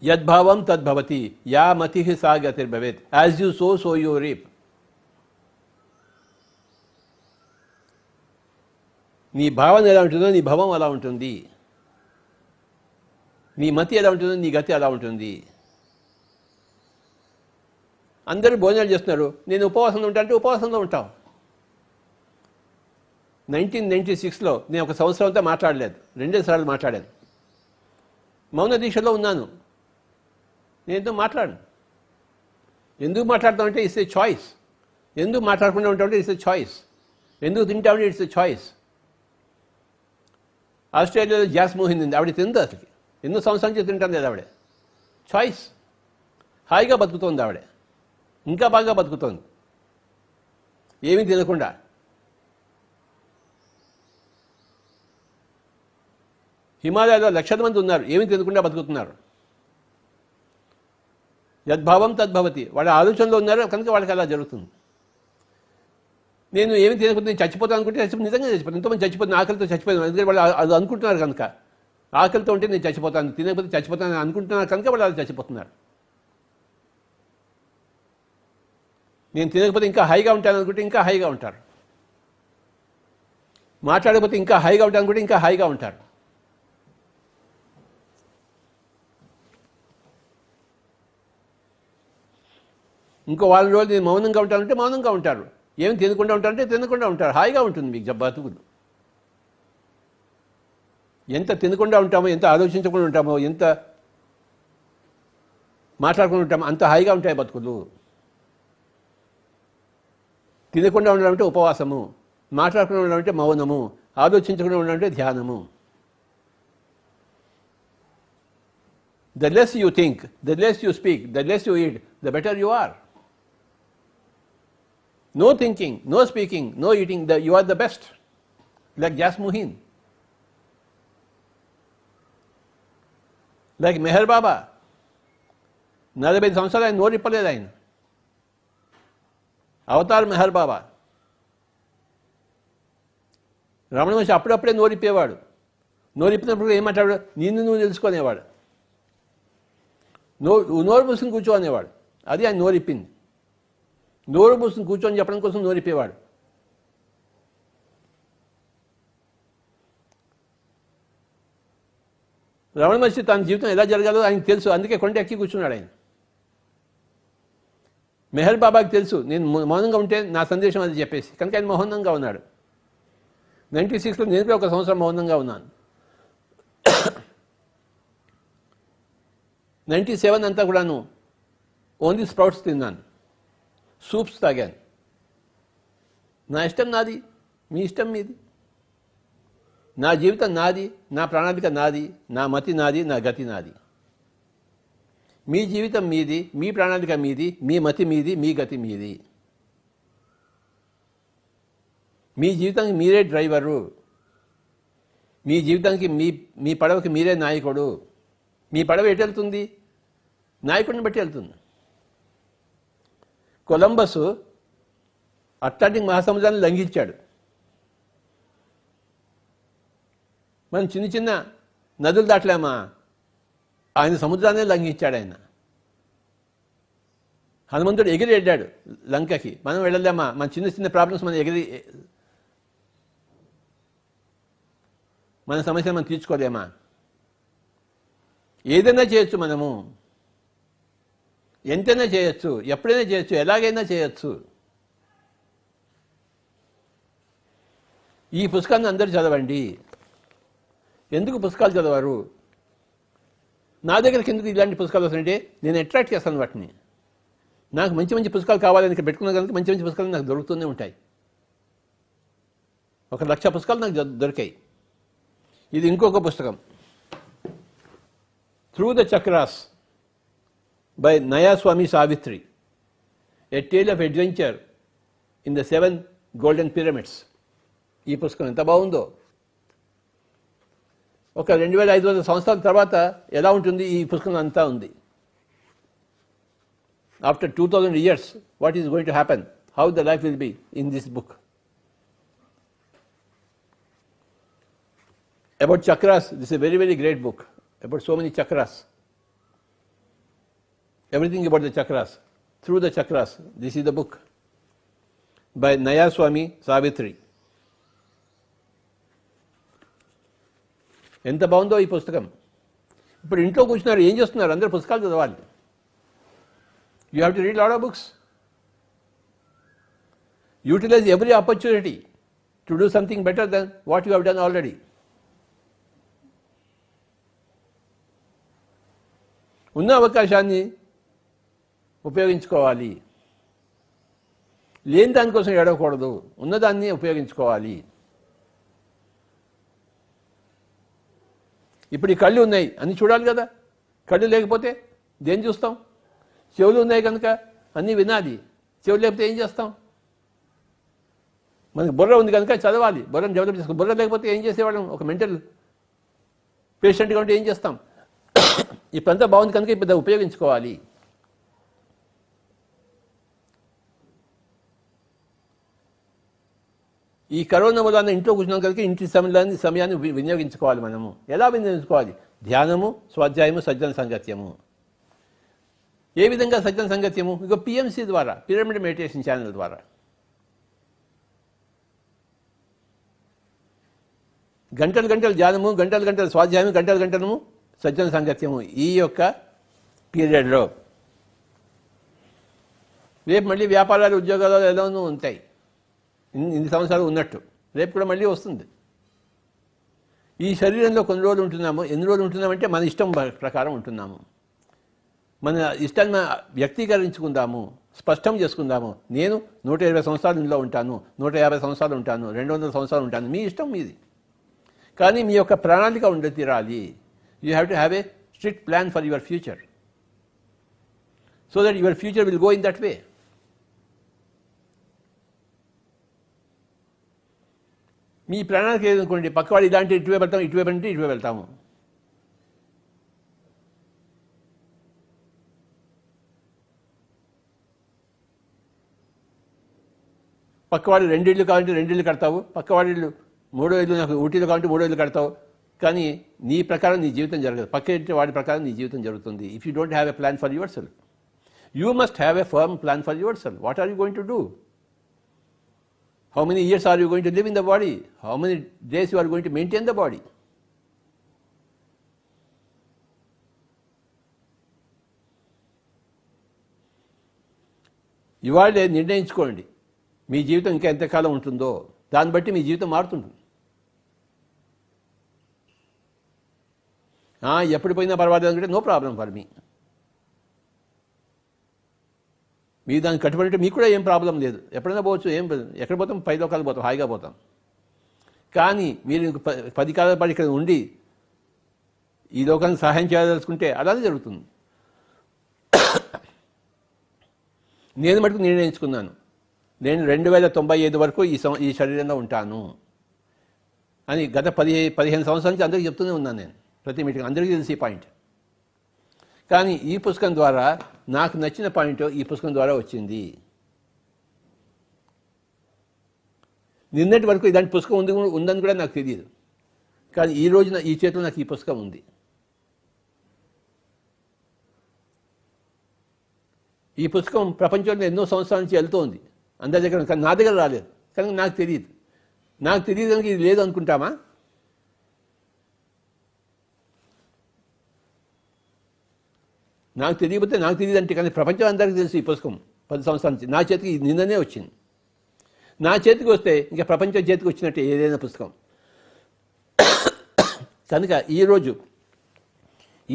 Yadbhavam tadbhavati, ya matihi sa gatir bhavet. As you sow, so you reap. నీ భావన ఎలా ఉంటుందో నీ భవం అలా ఉంటుంది. నీ మతి ఎలా ఉంటుందో నీ గతి అలా ఉంటుంది. అందరూ భోజనాలు చేస్తున్నారు, నేను ఉపవాసంలో ఉంటా అంటే ఉపవాసంలో ఉంటావు. 1996లో నేను ఒక సంవత్సరం అంతా మాట్లాడలేదు, 2 సార్లు మాట్లాడాను. మౌన దీక్షలో ఉన్నాను, నేను ఎందుకు మాట్లాడను. ఎందుకు మాట్లాడతామంటే ఇట్స్ ఏ చాయిస్. ఎందుకు మాట్లాడకుండా ఉంటామంటే ఇట్స్ ఏ చాయిస్. ఎందుకు తింటామంటే ఇట్స్ ఏ చాయిస్. ఆస్ట్రేలియాలో జాస్ మోహిన్ ఉంది, ఆవిడ తింది, అసలు ఎన్నో సంవత్సరాల నుంచి తింటాను లేదు ఆవిడ. చాయిస్. హాయిగా బతుకుతోంది ఆవిడ, ఇంకా బాగా బతుకుతోంది ఏమీ తినకుండా. హిమాలయాలో లక్షల మంది ఉన్నారు, ఏమీ తినకుండా బతుకుతున్నారు. యద్భావం తద్భవతి, వాళ్ళ ఆలోచనలో ఉన్నారు కనుక వాళ్ళకి అలా జరుగుతుంది. నేను ఏమి తినకపోతే నేను చచ్చిపోతాను అనుకుంటే నిజంగా చచ్చిపోతాను. ఎంతోమంది చచ్చిపోతాను, ఆకలితో చచ్చిపోతాను, ఎందుకంటే వాళ్ళు అది అనుకుంటున్నారు కనుక. ఆకలితో ఉంటే నేను చచ్చిపోతాను, తినకపోతే చచ్చిపోతాను అనుకుంటున్నారు కనుక వాళ్ళు అలా చచ్చిపోతున్నారు. నేను తినకపోతే ఇంకా హాయిగా ఉంటాను అనుకుంటే ఇంకా హాయిగా ఉంటారు. మాట్లాడకపోతే ఇంకా హాయిగా ఉంటాను అనుకుంటే ఇంకా హాయిగా ఉంటారు. ఇంకో వాళ్ళ రోజు నేను మౌనంగా ఉంటానంటే మౌనంగా ఉంటారు. ఏమి తినకుండా ఉంటారంటే తినకుండా ఉంటారు. హాయిగా ఉంటుంది మీకు బతుకులు. ఎంత తినకుండా ఉంటామో, ఎంత ఆలోచించకుండా ఉంటామో, ఎంత మాట్లాడకుండా ఉంటామో అంత హాయిగా ఉంటాయి బతుకులు. తినకుండా ఉండడం అంటే ఉపవాసము, మాట్లాడకుండా ఉండడం అంటే మౌనము, ఆలోచించకుండా ఉండడం అంటే ధ్యానము. The less you think, the less you speak, the less you eat, the better you are. No thinking, no speaking, no eating, you are the best. Like Jas Mohin. Like Meher Baba. 45 సంవత్సరాలు ఆయన నోరిప్పలేదు ఆయన. Avatar Meher బాబా. రమణ మహర్షి అప్పుడప్పుడే నోరిప్పేవాడు. నోరిప్పినప్పుడు ఏమంటాడు, నిన్ను నువ్వు తెలుసుకునేవాడు. నోరు మూసుకుని కూర్చోనేవాడు. అది ఆయన నోరిప్పింది. నోరు మూసుకుని కూర్చొని చెప్పడం కోసం నోరిప్పేవాడు. రమణ మహర్షి తన జీవితం ఎలా జరగాలో ఆయనకు తెలుసు, అందుకే కొండ ఎక్కి కూర్చున్నాడు ఆయన. మెహర్ బాబాకి తెలుసు నేను మౌనంగా ఉంటే నా సందేశం అది చెప్పేసి, కనుక ఆయన మౌనంగా ఉన్నాడు. 96లో నేను కూడా ఒక సంవత్సరం మౌనంగా ఉన్నాను. 97 అంతా కూడాను ఓన్లీ స్ప్రౌట్స్ తిన్నాను, సూప్స్ తాగాను. నా ఇష్టం నాది, మీ ఇష్టం మీది. నా జీవితం నాది, నా ప్రణాళిక నాది, నా మతి నాది, నా గతి నాది. మీ జీవితం మీది, మీ ప్రణాళిక మీది, మీ మతి మీది, మీ గతి మీది. మీ జీవితానికి మీరే డ్రైవరు. మీ జీవితానికి మీ పడవకి మీరే నాయకుడు. మీ పడవ ఎటు వెళ్తుంది? నాయకుడిని బట్టి వెళ్తుంది. కొలంబస్ అట్లాంటిక్ మహాసముద్రాన్ని లంఘించాడు. మనం చిన్న చిన్న నదులు దాటలేమా? ఆయన సముద్రాన్ని లంఘించాడు. ఆయన హనుమంతుడు ఎగిరి వెళ్ళాడు లంకకి, మనం వెళ్ళలేమా? మన చిన్న చిన్న ప్రాబ్లమ్స్ మనం ఎగిరి మన సమస్యను మనం తీర్చుకోలేమా? ఏదైనా చేయొచ్చు, మనము ఎంతైనా చేయొచ్చు, ఎప్పుడైనా చేయొచ్చు, ఎలాగైనా చేయొచ్చు. ఈ పుస్తకాన్ని అందరూ చదవండి. ఎందుకు పుస్తకాలు చదవరు? నా దగ్గరికి ఎందుకు ఇలాంటి పుస్తకాలు వస్తుంటే నేను అట్రాక్ట్ చేస్తాను వాటిని. నాకు మంచి మంచి పుస్తకాలు కావాలని ఇక్కడ పెట్టుకున్న కనుక మంచి మంచి పుస్తకాలు నాకు దొరుకుతూనే ఉంటాయి. 1,00,000 పుస్తకాలు నాకు దొరికాయి. ఇది ఇంకొక పుస్తకం, through the chakras by Nayaswami Savitri, a tale of adventure in the 7 golden pyramids. ఈ పుస్తకం ఎంత బాగుందో. ఒక 2,500 సంవత్సరాల తర్వాత ఎలా ఉంటుంది ఈ పుస్తకం అంతా ఉంది. After 2,000 years, what is going to happen? How the life will be in this book. About chakras, this is a very, very great book. About so many chakras. Everything about the chakras. Through the chakras. This is the book by Nayaswami Savitri. ఎంత బాగుందో ఈ పుస్తకం. ఇప్పుడు ఇంట్లో కూర్చున్నారు, ఏం చేస్తున్నారు? అందరూ పుస్తకాలు చదవాలి. You have to read a lot of books. Utilize every opportunity to do something better than what you have done already. ఉన్న అవకాశాన్ని ఉపయోగించుకోవాలి. లేని దానికోసం ఏడవకూడదు, ఉన్నదాన్ని ఉపయోగించుకోవాలి. ఇప్పుడు ఈ కళ్ళు ఉన్నాయి, అన్నీ చూడాలి కదా. కళ్ళు లేకపోతే దేన్ని చూస్తాం? చెవులు ఉన్నాయి కనుక అన్నీ వినాలి. చెవులు లేకపోతే ఏం చేస్తాం? మనకి బుర్ర ఉంది కనుక చదవాలి, బుర్రను డెవలప్ చేసుకో. బుర్ర లేకపోతే ఏం చేసేవాళ్ళం? ఒక మెంటల్ పేషెంట్గా ఉంటే ఏం చేస్తాం? ఇప్పుడంతా బాగుంది కనుక ఇప్పుడు ఉపయోగించుకోవాలి. ఈ కరోనా వల్ల ఇంట్లో కూర్చున్నాం కనుక ఇంటి సమయాన్ని వినియోగించుకోవాలి. మనము ఎలా వినియోగించుకోవాలి? ధ్యానము, స్వాధ్యాయము, సజ్జన సంగత్యము. ఏ విధంగా సజ్జన సంగత్యము? ఇక పిఎంసి ద్వారా, పిరమిడ్ మెడిటేషన్ ఛానల్ ద్వారా. గంటలు గంటలు ధ్యానము, గంటలు గంటలు స్వాధ్యాయము, గంటలు గంటలు సజ్జన సంగత్యము. ఈ యొక్క పీరియడ్లో రేపు మళ్ళీ వ్యాపారాలు, ఉద్యోగాలు ఎలానో ఉంటాయి. ఇన్ని సంవత్సరాలు ఉన్నట్టు రేపు కూడా మళ్ళీ వస్తుంది. ఈ శరీరంలో కొన్ని రోజులు ఉంటున్నాము. ఎన్ని రోజులు ఉంటున్నామంటే మన ఇష్టం ప్రకారం ఉంటున్నాము. మన ఇష్టాన్ని వ్యక్తీకరించుకుందాము, స్పష్టం చేసుకుందాము. నేను 120 సంవత్సరాలు ఇంట్లో ఉంటాను, 150 సంవత్సరాలు ఉంటాను, 200 సంవత్సరాలు ఉంటాను. మీ ఇష్టం మీది. కానీ మీ యొక్క ప్రణాళిక ఉండి తీరాలి. You have to have a strict plan for your future, so that your future will go in that way. మీ ప్రణాళిక ఏదనుకోండి, పక్కవాడు ఇలాంటి ఇటువే వెళ్తాము, ఇటువే అంటే ఇటువే వెళ్తాము. పక్కవాడు 2 ఇళ్ళు కావాలంటే 2 ఇళ్ళు కడతావు, పక్కవాడి ఇల్లు 3 ఇళ్ళు, నాకు ఊటీలో కావాలంటే 3 ఇళ్ళు కడతావు. కానీ నీ ప్రకారం నీ జీవితం జరగదు, పక్క ఇంటి వాడి ప్రకారం నీ జీవితం జరుగుతుంది. If you don't have a plan for yourself, you must have a firm plan for yourself. What are you going to do? How many years are you going to live in the body? How many days you are going to maintain the body? ఇవాళే నిర్ణయించుకోండి మీ జీవితం ఇంకా ఎంతకాలం ఉంటుందో. దాన్ని బట్టి మీ జీవితం మారుతుంది. ఎప్పుడు పోయినా పర్వాలేదు అనుకుంటే నో ప్రాబ్లం ఫర్ మీ. మీ దానికి కట్టుబడి మీకు కూడా ఏం ప్రాబ్లం లేదు. ఎప్పుడైనా పోవచ్చు, ఎక్కడ పోతాం? 10 లోకాలు పోతాం, హాయిగా పోతాం. కానీ మీరు 10 కాలాల పాటు ఇక్కడ ఉండి ఈ లోకానికి సహాయం చేయదలుచుకుంటే అలానే జరుగుతుంది. నేను మటుకు నిర్ణయించుకున్నాను, నేను 2095 వరకు ఈ శరీరంలో ఉంటాను అని గత 15 సంవత్సరాల నుంచి అందరికీ చెప్తూనే ఉన్నాను. నేను ప్రతి మీటింగ్ అందరికీ తెలిసి పాయింట్. కానీ ఈ పుస్తకం ద్వారా నాకు నచ్చిన పాయింట్ ఈ పుస్తకం ద్వారా వచ్చింది. నిన్నటి వరకు ఇలాంటి పుస్తకం ఉందని కూడా నాకు తెలియదు. కానీ ఈ రోజున ఈ చేతిలో నాకు ఈ పుస్తకం ఉంది. ఈ పుస్తకం ప్రపంచంలో ఎన్నో సంవత్సరాల నుంచి వెళ్తోంది అందరి దగ్గర, కానీ నా దగ్గర రాలేదు. కానీ నాకు తెలియదు. నాకు తెలియదు కనుక ఇది లేదు అనుకుంటామా? నాకు తెలియకపోతే నాకు తెలియదు అంటే, కానీ ప్రపంచం అందరికీ తెలుసు ఈ పుస్తకం 10 సంవత్సరాల నుంచి. నా చేతికి నిన్ననే వచ్చింది. నా చేతికి వస్తే ఇంకా ప్రపంచం చేతికి వచ్చినట్టే ఏదైనా పుస్తకం. కనుక ఈరోజు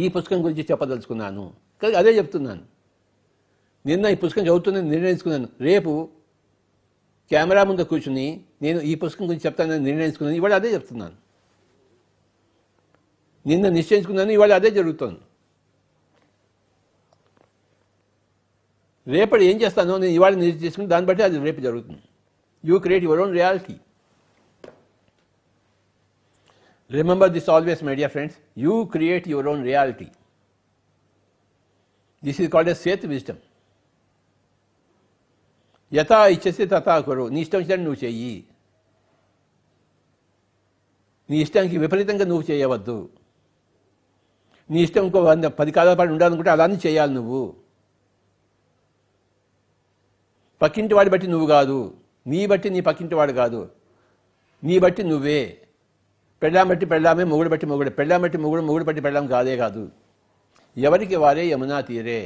ఈ పుస్తకం గురించి చెప్పదలుచుకున్నాను. కానీ అదే చెప్తున్నాను. నిన్న ఈ పుస్తకం చదువుతుందని నిర్ణయించుకున్నాను. రేపు కెమెరా ముందు కూర్చుని నేను ఈ పుస్తకం గురించి చెప్తానని నిర్ణయించుకున్నాను. ఇవాళ అదే చెప్తున్నాను. నిన్న నిశ్చయించుకున్నాను, ఇవాళ అదే జరుగుతుంది. రేపటి ఏం చేస్తానో నేను ఇవాళ నిశ్చయించుకుని దాన్ని బట్టి అది రేపు జరుగుతుంది. You create your own reality. Remember this always, my dear friends. You create your own reality. This is called as Set wisdom. యథా ఇచ్చసి తథా కురు. నీ ఇష్టం వచ్చినట్టు నువ్వు చెయ్యి. నీ ఇష్టానికి విపరీతంగా నువ్వు చేయవద్దు. నీ ఇష్టం ఇంకో 10 కాలాల పాటు ఉండాలనుకుంటే అలానే చేయాలి నువ్వు. పక్కింటి వాడి బట్టి నువ్వు కాదు, నీ బట్టి నీ పక్కింటి వాడు కాదు, నీ బట్టి నువ్వే. పెళ్ళాం బట్టి పెళ్ళామే, మొగుడు బట్టి మొగుడు, పెళ్ళాం బట్టి మొగుడు, మొగుడు బట్టి పెళ్ళాం కాదే కాదు. ఎవరికి వారే యమునా తీరే.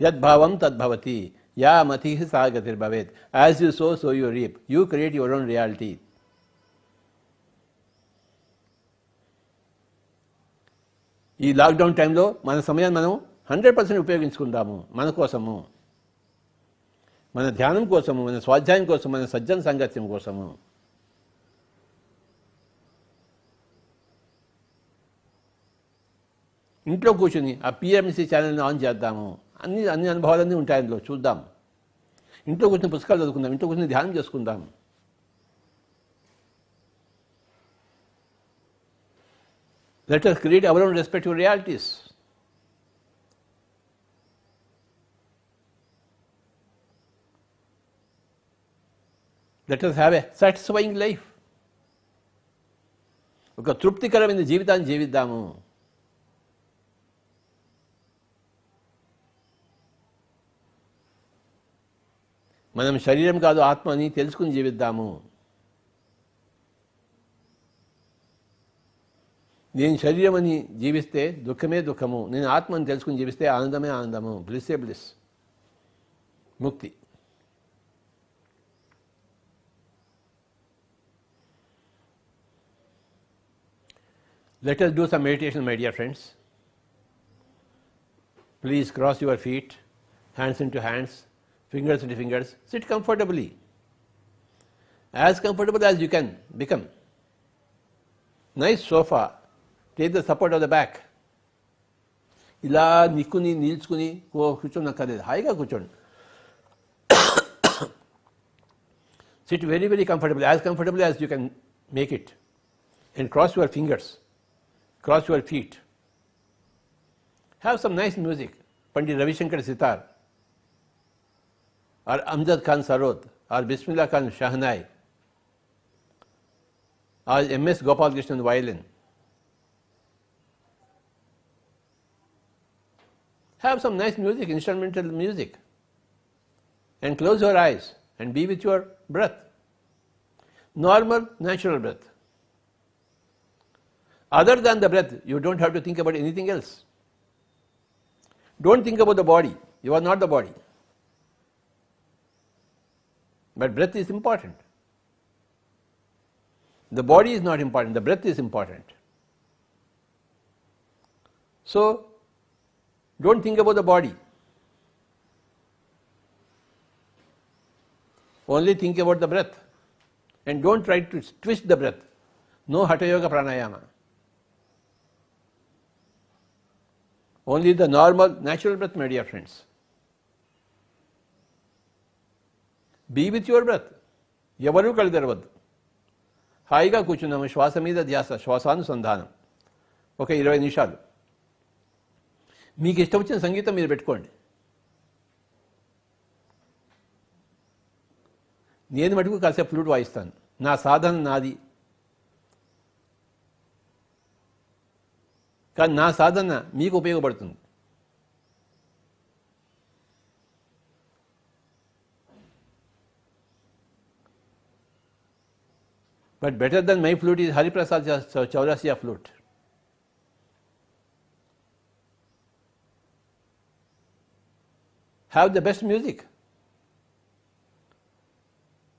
యద్భావం తద్భవతి, యా మతి సా గతిర్భవేత్. As you sow so you reap. You create your own reality. ఈ లాక్డౌన్ టైంలో మన సమయాన్ని మనం 100% ఉపయోగించుకుందాము. మన కోసము, మన ధ్యానం కోసము, మన స్వాధ్యాయం కోసం, మన సజ్జన సాంగత్యం కోసము. ఇంట్లో కూర్చొని ఆ పిఎంసి ఛానల్ని ఆన్ చేద్దాము. అన్ని అనుభవాలన్నీ ఉంటాయి అందులో, చూద్దాం. ఇంట్లో కూర్చొని పుస్తకాలు చదువుకుందాం, ఇంట్లో కూర్చొని ధ్యానం చేసుకుందాం. Let us create our own respective realities. Let us have a satisfying life. ఒక తృప్తికరమైన జీవితాన్ని జీవిద్దాము. మనం శరీరం కాదు ఆత్మ అని తెలుసుకుని జీవిద్దాము. నేను శరీరం అని జీవిస్తే దుఃఖమే దుఃఖము, నేను ఆత్మని తెలుసుకుని జీవిస్తే ఆనందమే ఆనందము. బ్లిస్సే బ్లిస్, ముక్తి. Let us do some meditation, my dear friends. Please cross your feet, hands into hands, fingers into fingers. Sit comfortably, as comfortable as you can become. Nice sofa. Take the support of the back. ఇలా నిక్కుని నిల్చుకుని కూర్చోనక్కర్లేదు, హాయిగా కూర్చోండి. Sit very, very comfortably as you can make it. And cross your fingers, cross your feet. Have some nice music. Pandit Ravi Shankar sitar, or Amjad Khan sarod, or Bismillah Khan shahnai, or M.S. Gopal Krishnan violin. Have some nice music, instrumental music, and close your eyes and be with your breath. Normal, natural breath. Other than the breath, you don't have to think about anything else. Don't think about the body. You are not the body. But breath is important. The body is not important, the breath is important. So, don't think about the body. Only think about the breath. And don't try to twist the breath. No Hatha Yoga Pranayama. Only the normal, natural breath, my dear friends. Be with your breath. ఎవరూ కళ్ళు తెరవద్దు. హాయిగా కూర్చున్నాము. శ్వాస మీద ధ్యాస, శ్వాసానుసంధానం. ఒక 20 నిమిషాలు. మీకు ఇష్టం వచ్చిన సంగీతం మీరు పెట్టుకోండి. నేను మటుకు కాసేపు ఫ్లూట్ వాయిస్తాను. నా సాధన నాది, కానీ నా సాధన మీకు ఉపయోగపడుతుంది. But better than my flute is Hariprasad Chaurasia flute. Have the best music.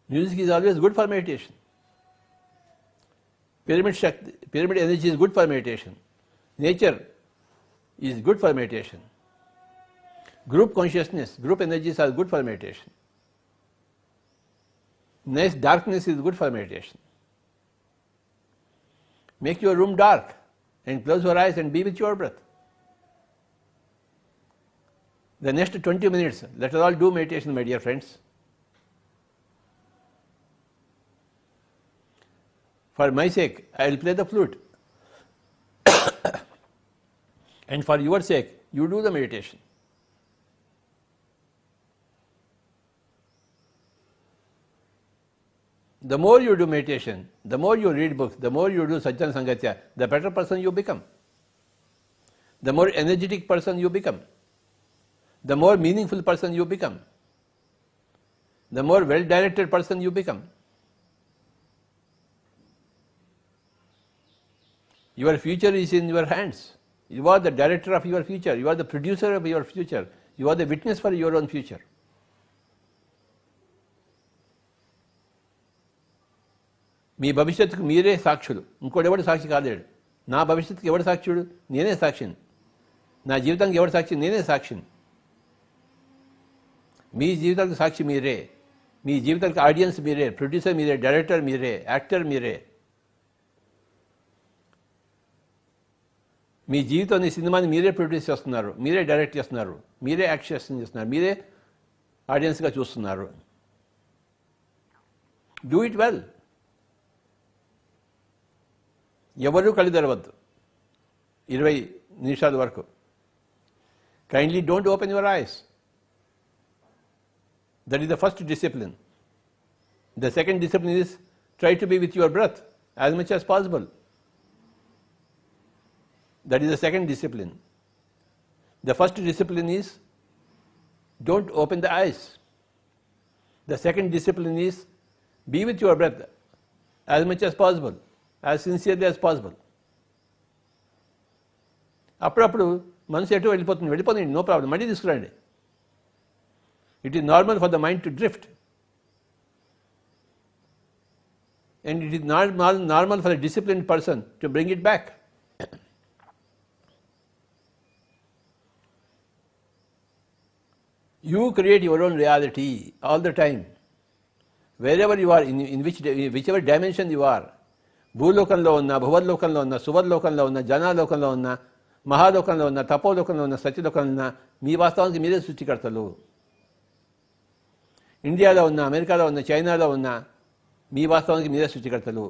Music is always good for meditation. Pyramid energy is good for meditation. Nature is good for meditation. Group consciousness, group energies are good for meditation. Nice darkness is good for meditation. Make your room dark and close your eyes and be with your breath. The next 20 minutes, let us all do meditation, my dear friends. For my sake, I will play the flute. And for your sake, you do the meditation. The more you do meditation, the more you read books, the more you do Sajjan Sangatya, the better person you become. The more energetic person you become. The more meaningful person you become. The more well-directed person you become. Your future is in your hands. You are the director of your future. You are the producer of your future. You are the witness for your own future. మీ భవిష్యత్తుకు మీరే సాక్షులు, ఇంకోడెవడు సాక్షి కాలేడు. నా భవిష్యత్తుకి ఎవడు సాక్షుడు? నేనే సాక్షిని. నా జీవితానికి ఎవడు సాక్షి? నేనే సాక్షిని. మీ జీవితానికి సాక్షి మీరే. మీ జీవితానికి ఆడియన్స్ మీరే, ప్రొడ్యూసర్ మీరే, డైరెక్టర్ మీరే, యాక్టర్ మీరే. మీ జీవితాన్ని, సినిమాని మీరే ప్రొడ్యూస్ చేస్తున్నారు, మీరే డైరెక్ట్ చేస్తున్నారు, మీరే యాక్ట్ చేస్తున్నారు, మీరే ఆడియన్స్గా చూస్తున్నారు. Do it well. ఎవరూ కళ్ళు తెరవద్దు 20 నిమిషాల వరకు. Kindly don't open your eyes. That is the first discipline. The second discipline is try to be with your breath as much as possible. That is the second discipline. The first discipline is don't open the eyes. The second discipline is be with your breath as much as possible, as sincerely as possible. అప్పుడప్పుడు మనసు ఎటు వెళ్ళిపోతుంది, no problem, మళ్ళీ తీసుకురండి. It is normal for the mind to drift. And it is normal for a disciplined person to bring it back. You create your own reality all the time. Wherever you are, in whichever dimension you are, భూలోకంలో ఉన్నా, భువర్లోకంలో ఉన్నా, సువర్లోకంలో ఉన్నా, జనాలోకంలో ఉన్నా, మహాలోకంలో ఉన్నా, తపోలోకంలో ఉన్నా, సత్యలోకంలో ఉన్నా, మీ వాస్తవానికి మీరే సృష్టికర్తలు. ఇండియాలో ఉన్నా, అమెరికాలో ఉన్నా, చైనాలో ఉన్నా, మీ వాస్తవానికి మీరే సృష్టికర్తలు.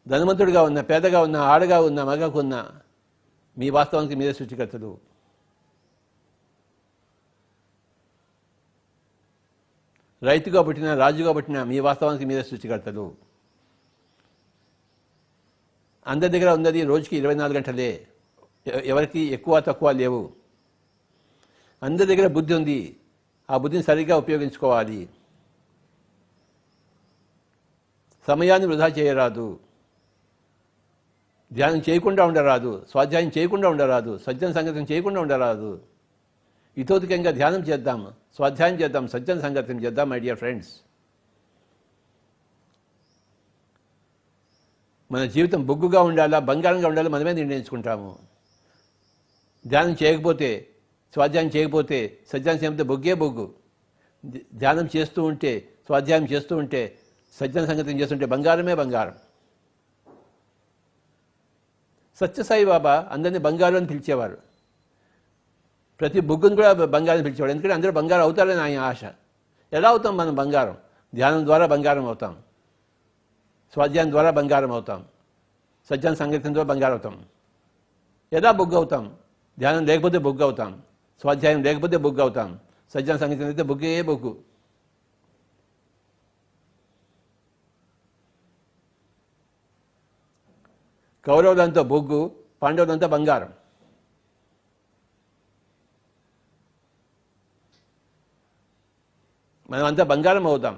ధనవంతుడిగా ఉన్నా, పేదగా ఉన్నా, ఆడగా ఉన్నా, మగకు ఉన్నా, మీ వాస్తవానికి మీరే సృష్టికర్తలు. రైతుగా పుట్టినా, రాజుగా పుట్టినా, మీ వాస్తవానికి మీరే సృష్టికర్తలు. అందరి దగ్గర ఉన్నది రోజుకి 24 గంటలే. ఎవరికి ఎక్కువ తక్కువ లేవు. అందరి దగ్గర బుద్ధి ఉంది. ఆ బుద్ధిని సరిగ్గా ఉపయోగించుకోవాలి. సమయాన్ని వృధా చేయరాదు. ధ్యానం చేయకుండా ఉండరాదు. స్వాధ్యాయం చేయకుండా ఉండరాదు. సజ్జన సంగతం చేయకుండా ఉండరాదు. ఇతోధికంగా ధ్యానం చేద్దాం, స్వాధ్యాయం చేద్దాం, సజ్జన సంగతం చేద్దాం. మై డియర్ ఫ్రెండ్స్, మన జీవితం బొగ్గుగా ఉండాలా, బంగారంగా ఉండాలా, మనమే నిర్ణయించుకుంటాము. ధ్యానం చేయకపోతే, స్వాధ్యాయం చేయకపోతే, సజ్జానం చేయకపోతే బొగ్గే బొగ్గు. ధ్యానం చేస్తూ ఉంటే, స్వాధ్యాయం చేస్తూ ఉంటే, సజ్జన సంగతం చేస్తుంటే బంగారమే బంగారం. సత్యసాయి బాబా అందరినీ బంగారం అని పిలిచేవారు. ప్రతి బొగ్గును కూడా బంగారం పిలిచేవాడు. ఎందుకంటే అందరూ బంగారం అవుతారని ఆయన ఆశ. ఎలా అవుతాం మనం బంగారం? ధ్యానం ద్వారా బంగారం అవుతాం, స్వాధ్యాయం ద్వారా బంగారం అవుతాం, సజ్జన సంగతం ద్వారా బంగారం అవుతాం. ఎలా బొగ్గు అవుతాం? ధ్యానం లేకపోతే బొగ్గు అవుతాం, స్వాధ్యాయం లేకపోతే బొగ్గు అవుతాం, సజ్జన సంగీతం అయితే బొగ్గే బొగ్గు. కౌరవులంతా బొగ్గు, పాండవులంతా బంగారం. మనమంతా బంగారం అవుదాం.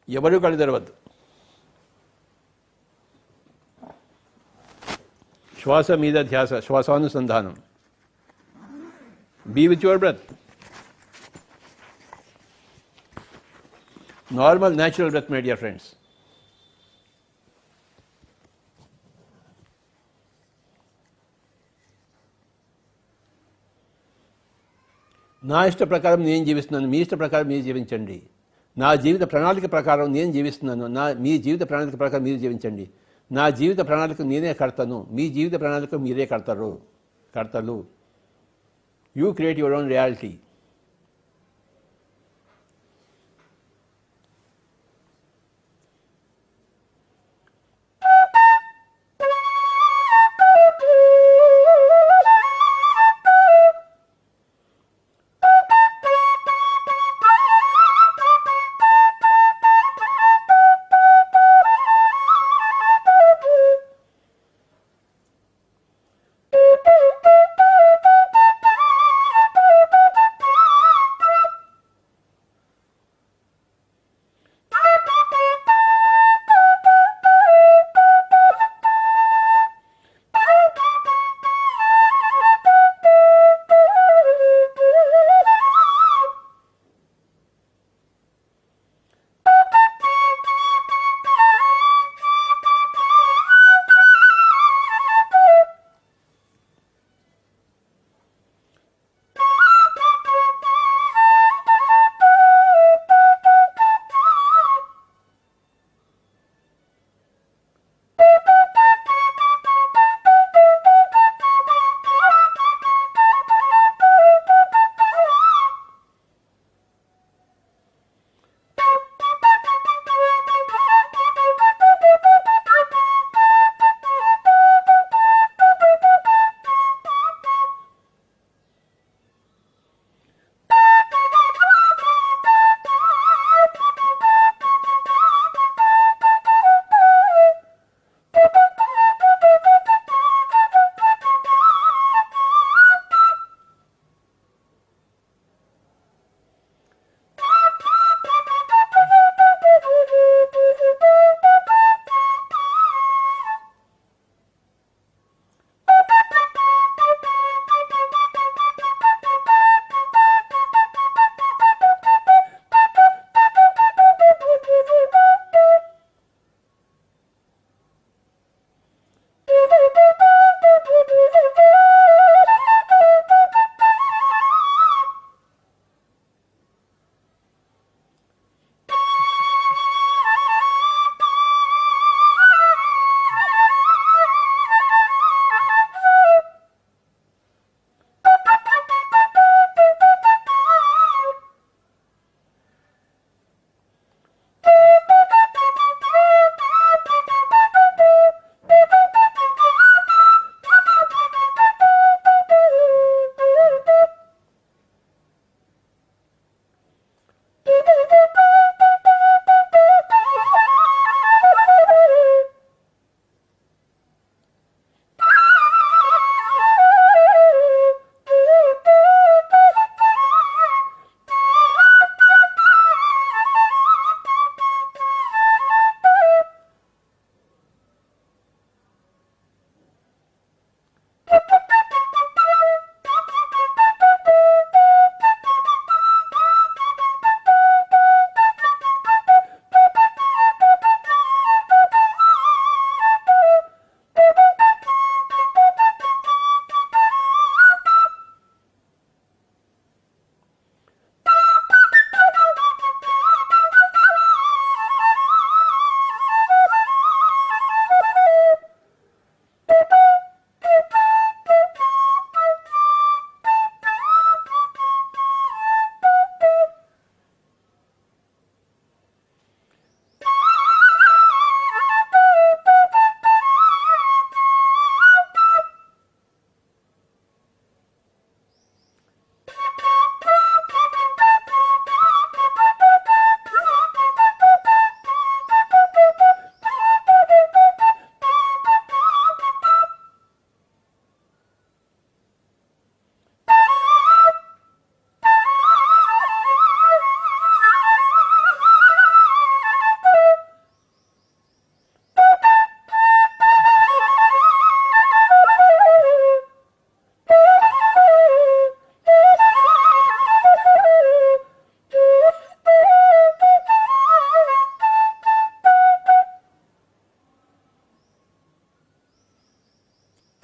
ఎవరు కళ్ళు తెరవద్దు. శ్వాస మీద ధ్యాస, శ్వాసానుసంధానం. Be with your breath. Normal, natural breath, my dear friends. నా ఇష్ట ప్రకారం నేను జీవిస్తున్నాను, మీ ఇష్ట ప్రకారం మీరు జీవించండి. నా జీవిత ప్రణాళిక ప్రకారం నేను జీవిస్తున్నాను, మీ జీవిత ప్రణాళిక ప్రకారం మీరు జీవించండి. నా జీవిత ప్రణాళిక నేనే కడతాను, మీ జీవిత ప్రణాళిక మీరే కడతారు. You create your own reality.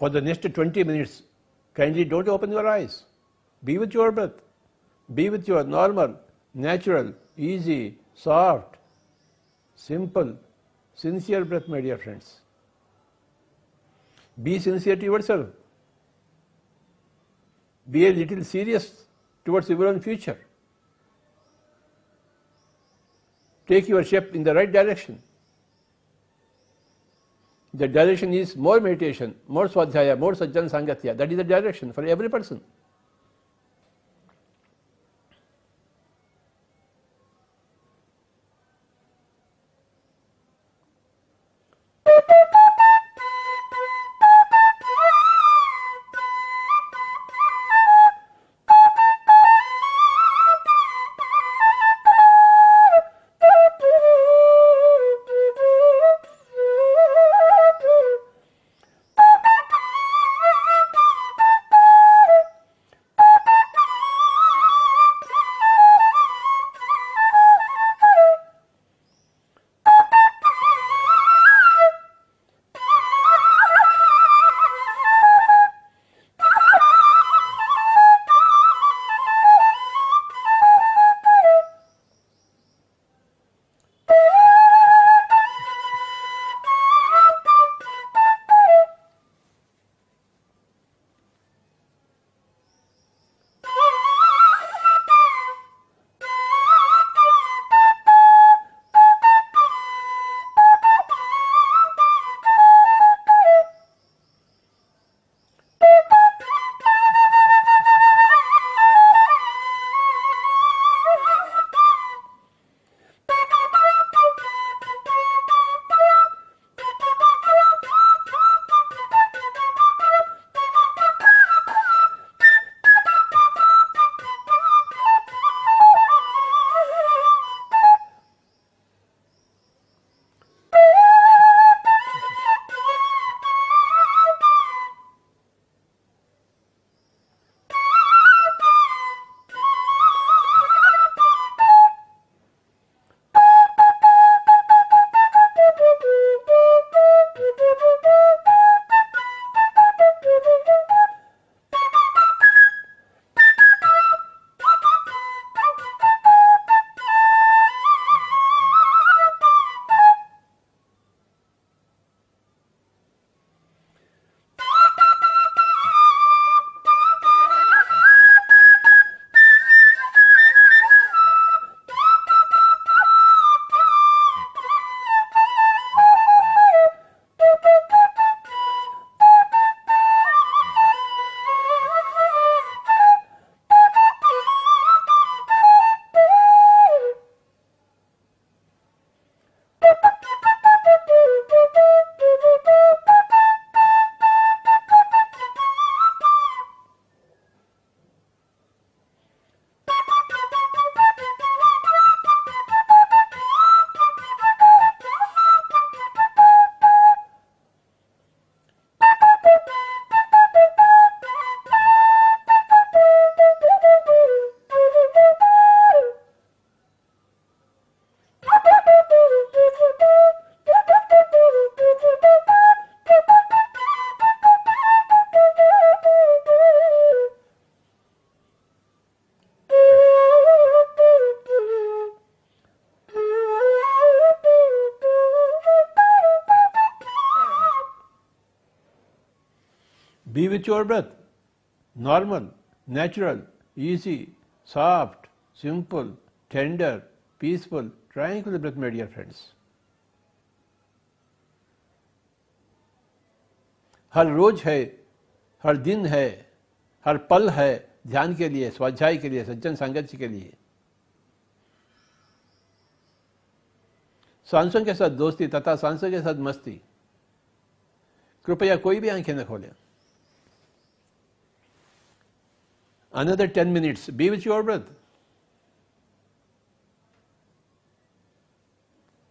For the next 20 minutes, kindly don't open your eyes. Be with your breath. Be with your normal, natural, easy, soft, simple, sincere breath, my dear friends. Be sincere to yourself. Be a little serious towards your own future. Take your step in the right direction. The direction is more meditation, more swadhyaya, more sajjan sangatya. That is the direction for every person. Be with your breath. Normal, natural, easy, soft, simple, tender, peaceful, tranquil breath, my dear friends. हर रोज है, हर दिन है, हर पल है ध्यान के लिए, स्वाध्याय के लिए, सज्जन साङ्गत्य के लिए। सांसों के साथ दोस्ती तथा सांसों के साथ मस्ती। कृपया कोई भी आंखें न खोलें। Another 10 minutes, be with your breath.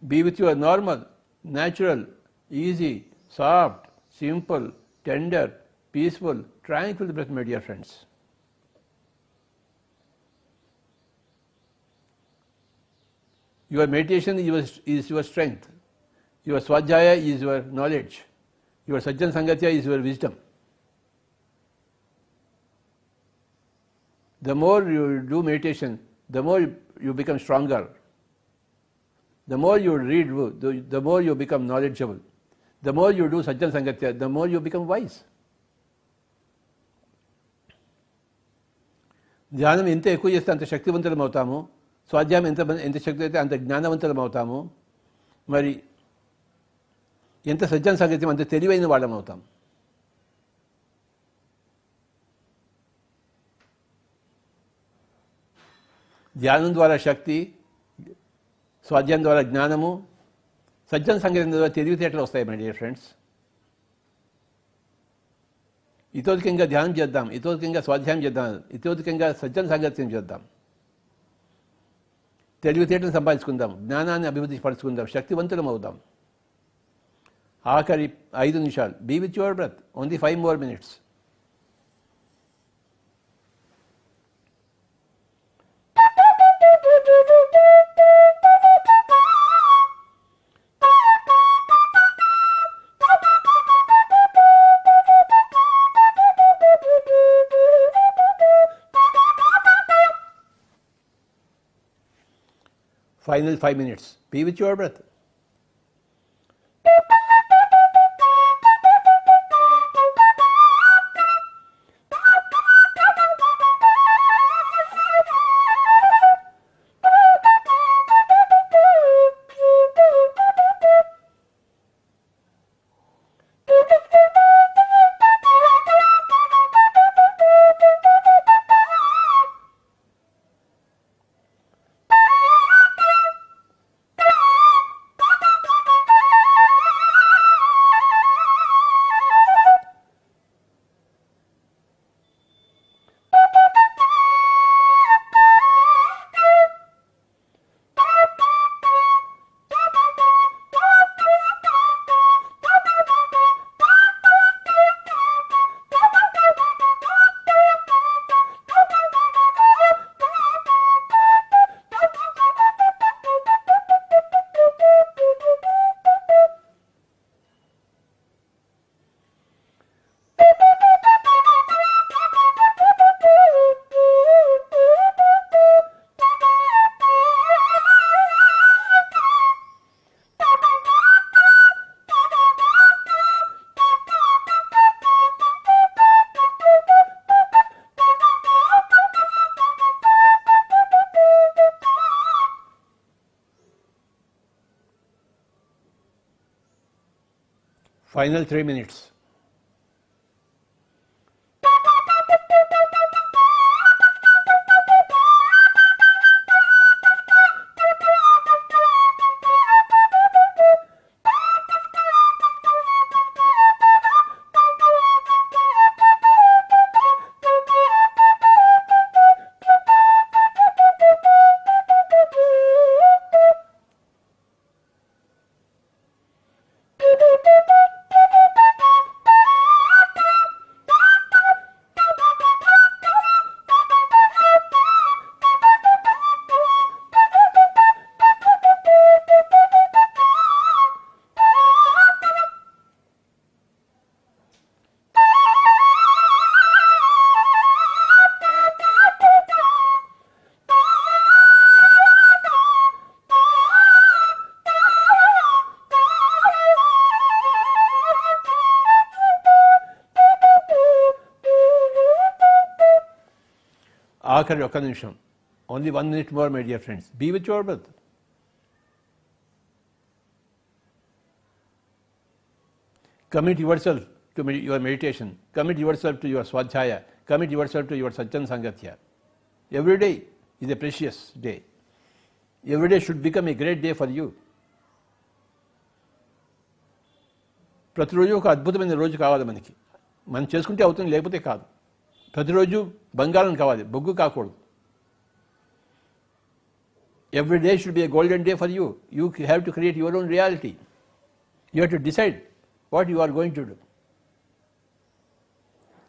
Be with your normal, natural, easy, soft, simple, tender, peaceful, tranquil breath, my dear friends. Your meditation is your strength. Your swadhyaya is your knowledge. Your sajjan sangatya is your wisdom. The more you do meditation, the more you become stronger. The more you read, the more you become knowledgeable. The more you do Sajjan Sangatya, the more you become wise. ధ్యానం ఎంత ఎక్కువ చేస్తే అంత శక్తివంతులం అవుతాము. స్వాధ్యాయం ఎంత శక్తి అయితే అంత జ్ఞానవంతులం అవుతాము. మరి ఎంత సజ్జన సంగత్యం అంత తెలివైన వాళ్ళం అవుతాం. ధ్యానం ద్వారా శక్తి, స్వాధ్యాయం ద్వారా జ్ఞానము, సజ్జన సంగత్యం ద్వారా తెలివితేటలు వస్తాయి. మై డియర్ ఫ్రెండ్స్, ఇతోధికంగా ధ్యానం చేద్దాం, ఇతోధికంగా స్వాధ్యాయం చేద్దాం, ఇతోధికంగా సజ్జన సాంగత్యం చేద్దాం. తెలివితేటలు సంపాదించుకుందాం, జ్ఞానాన్ని అభివృద్ధి పరుచుకుందాం, శక్తివంతులం అవుదాం. ఆఖరి 5 నిమిషాలు. Be with your breath. Only 5 more minutes. Final 5 minutes. Be with your breath. Final 3 minutes. ఆఖరి ఒక్క నిమిషం. Only 1 minute more, my dear friends. Be with your breath. Commit yourself to your meditation. Commit yourself to your swadhyaya. Commit yourself to your sajjan sangatya. Every day is a precious day. Every day should become a great day for you. ప్రతిరోజు ఒక అద్భుతమైన రోజు కావాలి మనకి. మనం చేసుకుంటే అవుతుంది, లేకపోతే కాదు. ప్రతిరోజు బంగారం కావాలి, బొగ్గు కాకూడదు. Every day should be a golden day for you. You have to create your own reality. You have to decide what you are going to do.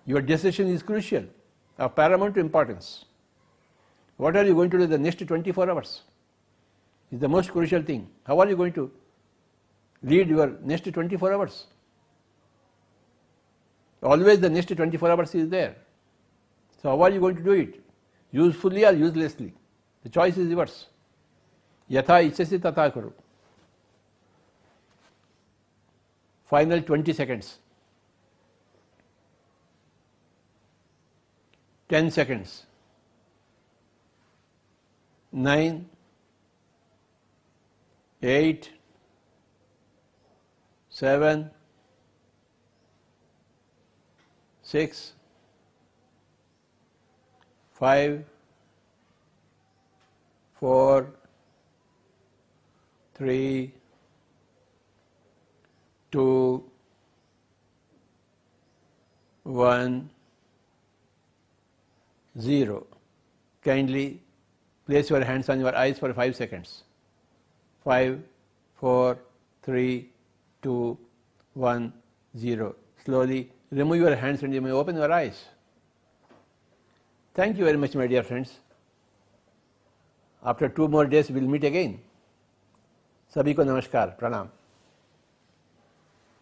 Your decision is crucial, of paramount importance. What are you going to do the next 24 hours? Is the most crucial thing. How are you going to lead your next 24 hours? Always the next 24 hours is there. So how are you going to do it? usefully or uselessly. The choice is yours. Yatha ichasi tatha karo. Final 20 seconds. 10 seconds. 9, 8, 7, 6, 5, 4, 3, 2, 1, 0. Kindly place your hands on your eyes for 5 seconds. 5, 4, 3, 2, 1, 0. Slowly remove your hands and you may open your eyes. Thank you very much, my dear friends. After 2 more days we will meet again. सभी को नमस्कार, प्रणाम.